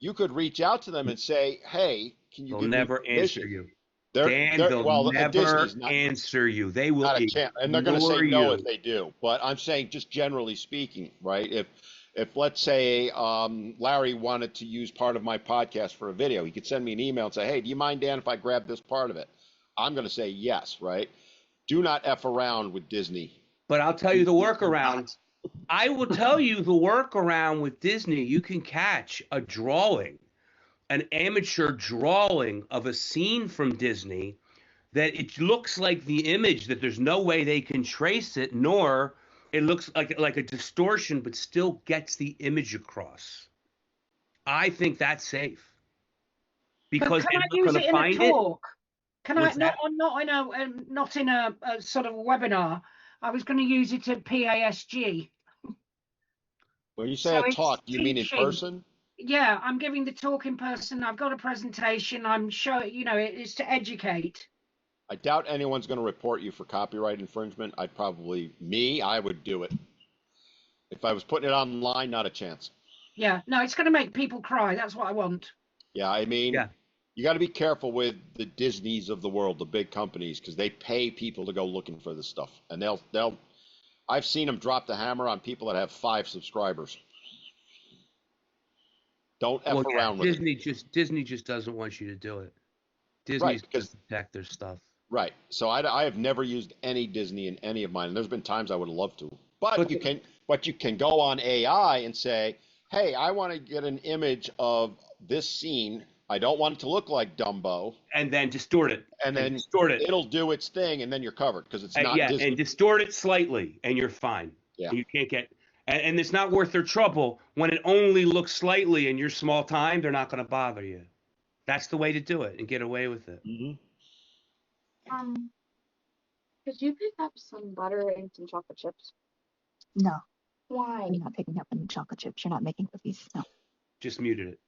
you could reach out to them and say, "Hey, can you?" They'll never answer you. They'll never answer you. They will not a chance, and they're going to say no if they do. But I'm saying, just generally speaking, right? If let's say Larry wanted to use part of my podcast for a video, he could send me an email and say, "Hey, do you mind, Dan, if I grab this part of it?" I'm going to say yes, right? Do not F around with Disney. But I'll tell you the workaround. I will tell you the workaround with Disney. You can catch a drawing, an amateur drawing of a scene from Disney that it looks like the image, that there's no way they can trace it, nor it looks like a distortion, but still gets the image across. I think that's safe. Because can I use it in a talk? Can I not in a sort of webinar? I was going to use it at PASG. When you say a talk, do you mean in person? Yeah, I'm giving the talk in person. I've got a presentation. I'm showing, it's to educate. I doubt anyone's going to report you for copyright infringement. I would do it. If I was putting it online, not a chance. Yeah, no, it's going to make people cry. That's what I want. Yeah, I mean, You got to be careful with the Disneys of the world, the big companies, because they pay people to go looking for this stuff, and they'll. I've seen them drop the hammer on people that have 5 subscribers. Don't F around with it. Disney just doesn't want you to do it. Disney's Right, to because protect their stuff. right. So I have never used any Disney in any of mine. And there's been times I would love to, but you can go on AI and say, hey, I want to get an image of this scene. I don't want it to look like Dumbo, And then distort it. and then distort it. it'll do its thing, and then you're covered because it's not Yeah, Disney. and distort it slightly, and you're fine. Yeah. You can't get, and it's not worth their trouble when it only looks slightly and you're small time. They're not going to bother you. That's the way to do it and get away with it. Mm-hmm. Could you pick up some butter and some chocolate chips? No, Why? I'm not picking up any chocolate chips. You're not making cookies. No. Just muted it.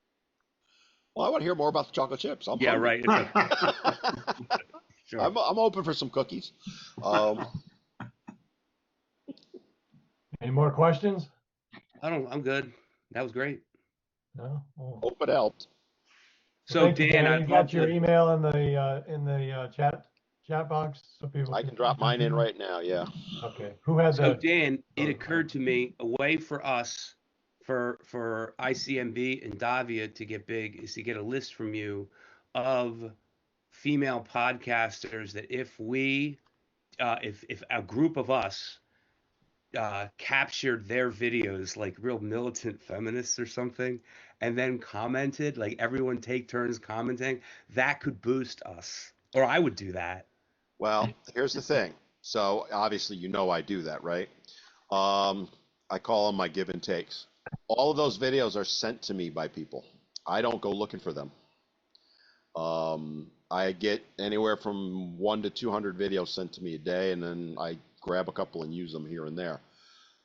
Well, I want to hear more about the chocolate chips. I'm Yeah, hungry. right. Sure. I'm open for some cookies. Any more questions? I'm good. That was great. No? Oh. Hope it helped. So Thank you, Dan, You I'd got love your to, email in the chat box so people I can drop mine in right now. Yeah. Okay. Who has so that? Dan, it occurred to me a way for us, for ICMB and Davia to get big is to get a list from you of female podcasters that if a group of us captured their videos like real militant feminists or something and then commented, like everyone take turns commenting, that could boost us. Or I would do that. Well, here's the thing. So obviously, I do that, right? I call them my give and takes. All of those videos are sent to me by people. I don't go looking for them. I get anywhere from 1 to 200 videos sent to me a day, and then I grab a couple and use them here and there.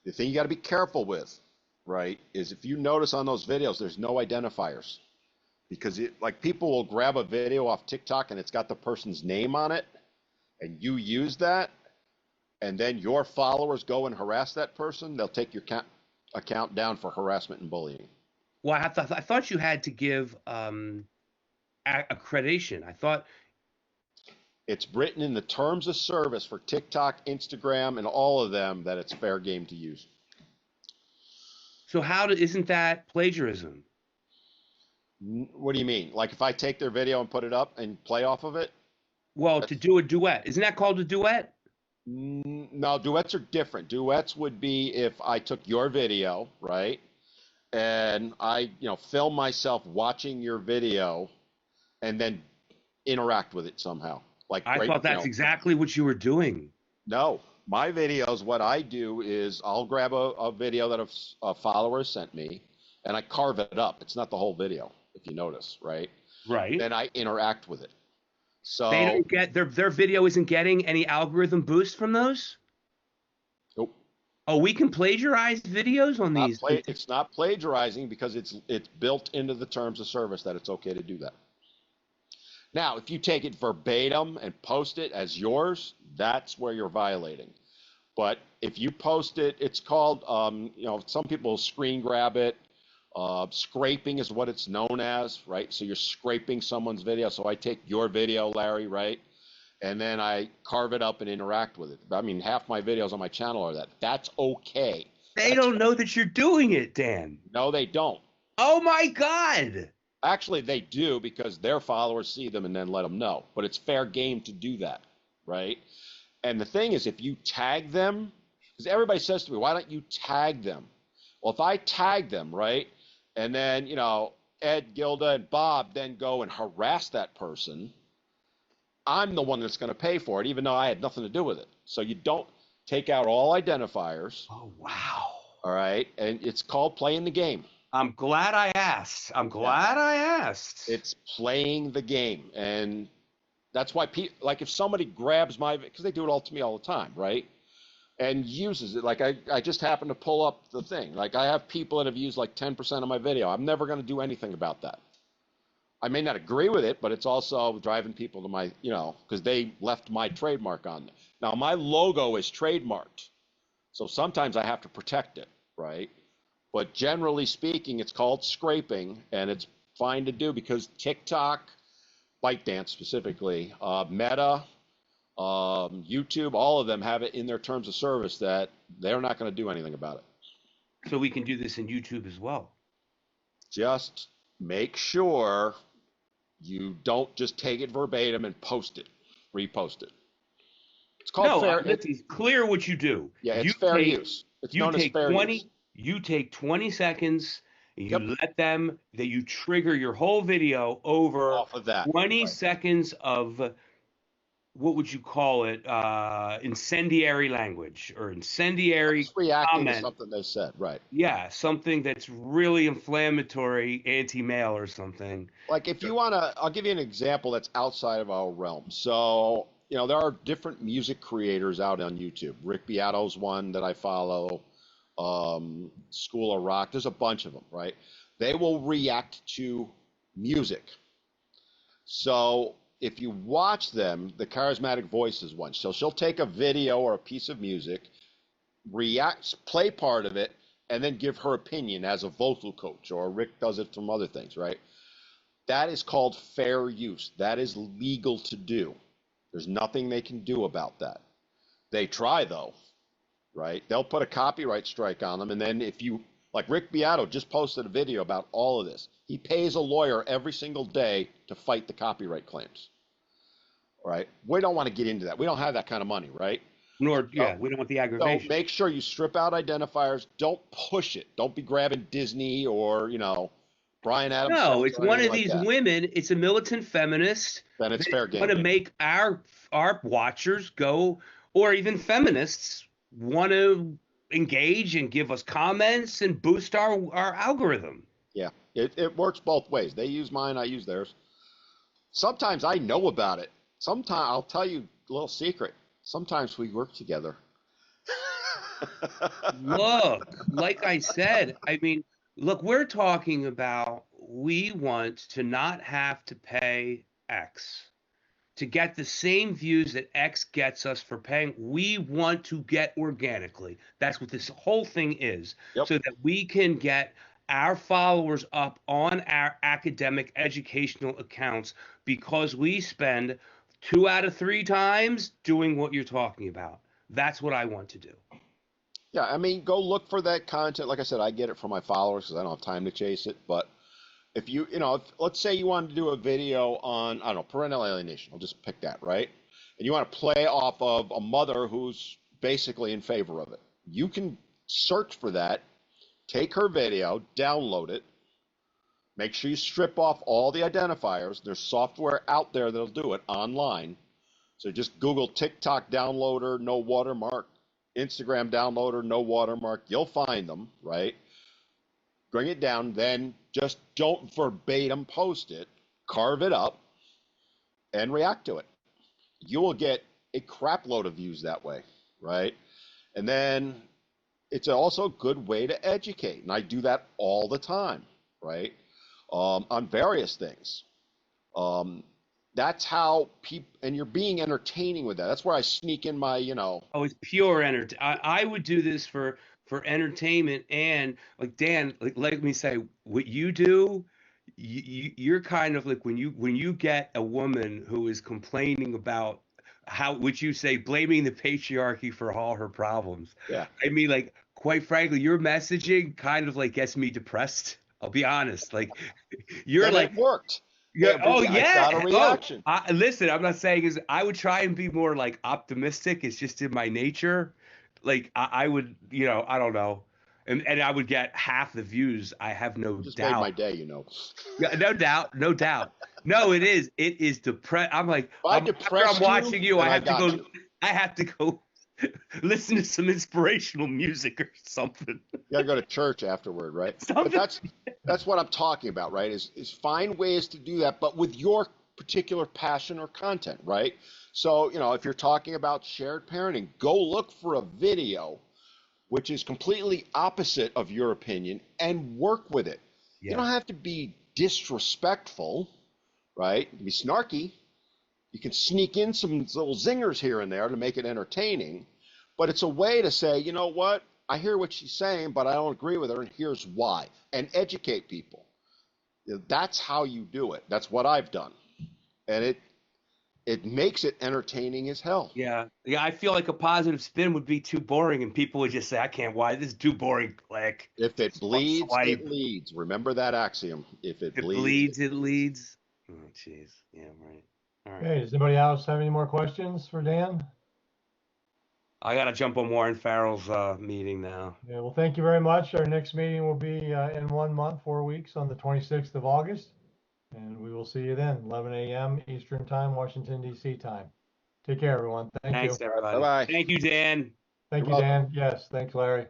The thing you got to be careful with, right, is if you notice on those videos, there's no identifiers. Because like people will grab a video off TikTok and it's got the person's name on it, and you use that, and then your followers go and harass that person, they'll take your account down for harassment and bullying. Well, I thought you had to give accreditation. I thought it's written in the terms of service for TikTok, Instagram, and all of them that it's fair game to use. So isn't that plagiarism? What do you mean? Like if I take their video and put it up and play off of it? Well, to do a duet. Isn't that called a duet? No, duets are different. Duets would be if I took your video, right? And I, film myself watching your video and then interact with it somehow. Like I thought that's exactly what you were doing. No, my videos, what I do is I'll grab a video that a follower sent me and I carve it up. It's not the whole video, if you notice, right? Right. Then I interact with it. So they don't get their video isn't getting any algorithm boost from those? Nope. Oh, we can plagiarize videos on these. It's not plagiarizing because it's built into the terms of service that it's okay to do that. Now, if you take it verbatim and post it as yours, that's where you're violating. But if you post it, it's called, some people screen grab it. Scraping is what it's known as, right? So you're scraping someone's video. So I take your video, Larry, right? And then I carve it up and interact with it. I mean, half my videos on my channel are that. That's okay. They don't know that you're doing it, Dan. No, they don't. Oh, my God. Actually, they do because their followers see them and then let them know. But it's fair game to do that, right? And the thing is, if you tag them, because everybody says to me, why don't you tag them? Well, if I tag them, right, and then, Ed, Gilda, and Bob then go and harass that person, I'm the one that's going to pay for it, even though I had nothing to do with it. So you don't take out all identifiers. Oh, wow. All right? And it's called playing the game. I'm glad I asked. I asked. It's playing the game. And that's why like if somebody grabs because they do it all to me all the time, right? And uses it. Like I just happened to pull up the thing. Like I have people that have used like 10% of my video. I'm never going to do anything about that. I may not agree with it, but it's also driving people to my, because they left my trademark on there. Now my logo is trademarked. So sometimes I have to protect it, right? But generally speaking, it's called scraping, and it's fine to do because TikTok, ByteDance specifically, Meta, YouTube, all of them have it in their terms of service that they're not going to do anything about it. So we can do this in YouTube as well. Just make sure you don't just take it verbatim and post it, repost it. It's called No, fair. it's clear what you do. Yeah, it's You fair take- use. It's You known as take fair 20, use. you take 20 seconds, and you Yep. let them, that you trigger your whole video over Off of that. 20 Right. seconds of, what would you call it? Incendiary language or incendiary Just reacting to comment. something they said, right? Yeah, something that's really inflammatory, anti-male or something. Like if you want to, I'll give you an example that's outside of our realm. So, there are different music creators out on YouTube. Rick Beato's one that I follow, School of Rock. There's a bunch of them, right? They will react to music. So if you watch them, the Charismatic Voices one, so she'll take a video or a piece of music, play part of it, and then give her opinion as a vocal coach, or Rick does it from other things, right? That is called fair use. That is legal to do. There's nothing they can do about that. They try though, right? They'll put a copyright strike on them, and then if you, like Rick Beato just posted a video about all of this. He pays a lawyer every single day to fight the copyright claims. All right? We don't want to get into that. We don't have that kind of money, right? We don't want the aggravation. So make sure you strip out identifiers. Don't push it. Don't be grabbing Disney or, Brian Adams. No, it's one of like these that. women. It's a militant feminist. Then it's fair game. Want to make our watchers go, or even feminists want to engage and give us comments and boost our algorithm. Yeah, it works both ways. They use mine, I use theirs. Sometimes I know about it. Sometimes I'll tell you a little secret. Sometimes we work together. Look, like I said, look, we're talking about we want to not have to pay X to get the same views that X gets us for paying. We want to get organically. That's what this whole thing is. Yep. So that we can get our followers up on our academic educational accounts, because we spend 2 out of 3 times doing what you're talking about. That's what I want to do. Yeah, go look for that content. Like I said, I get it from my followers because I don't have time to chase it. But if let's say you wanted to do a video on, I don't know, parental alienation. I'll just pick that, right? And you want to play off of a mother who's basically in favor of it. You can search for that, take her video, download it, make sure you strip off all the identifiers. There's software out there that'll do it online. So just Google TikTok downloader, no watermark, Instagram downloader, no watermark. You'll find them, right? Bring it down, then just don't verbatim post it. Carve it up and react to it. You will get a crap load of views that way, right? And then it's also a good way to educate. And I do that all the time, right? On various things. That's how people, and you're being entertaining with that. That's where I sneak in my, Oh, it's pure entertainment. I would do this for entertainment, and like Dan, like let me say, what you do, you're kind of like when you get a woman who is complaining about how, would you say, blaming the patriarchy for all her problems. Yeah. Like, quite frankly, your messaging kind of like gets me depressed. I'll be honest. Like, you're and like, it worked. yeah. Oh, yeah. I got a reaction. Listen, I'm not saying is I would try and be more like optimistic. It's just in my nature. Like I would, I don't know. And I would get half the views. I have no Just doubt. made my day, Yeah, no doubt. No, it is. It is depressed. I'm like, after I'm watching you, I have to go listen to some inspirational music or something. You gotta go to church afterward, right? But that's what I'm talking about, right? Is find ways to do that, but with your particular passion or content, right? So, if you're talking about shared parenting, go look for a video which is completely opposite of your opinion and work with it. Yeah. You don't have to be disrespectful, right? You can be snarky. You can sneak in some little zingers here and there to make it entertaining, but it's a way to say, you know what? I hear what she's saying, but I don't agree with her, and here's why. And educate people. That's how you do it. That's what I've done. and it makes it entertaining as hell. Yeah. Yeah. I feel like a positive spin would be too boring and people would just say, I can't watch this is too boring. Click. If it bleeds, Swipe. it leads. Remember that axiom. If it If it bleeds, bleeds, it leads. Oh, jeez. Yeah, right. All right. Okay, does anybody else have any more questions for Dan? I got to jump on Warren Farrell's meeting now. Yeah, well, thank you very much. Our next meeting will be in 1 month, 4 weeks, on the 26th of August. And we will see you then, 11 a.m. Eastern Time, Washington, D.C. time. Take care, everyone. Thank Thanks, you. everybody. Bye-bye. Thank you, Dan. Thank You're you, welcome. Dan. Yes, thanks, Larry.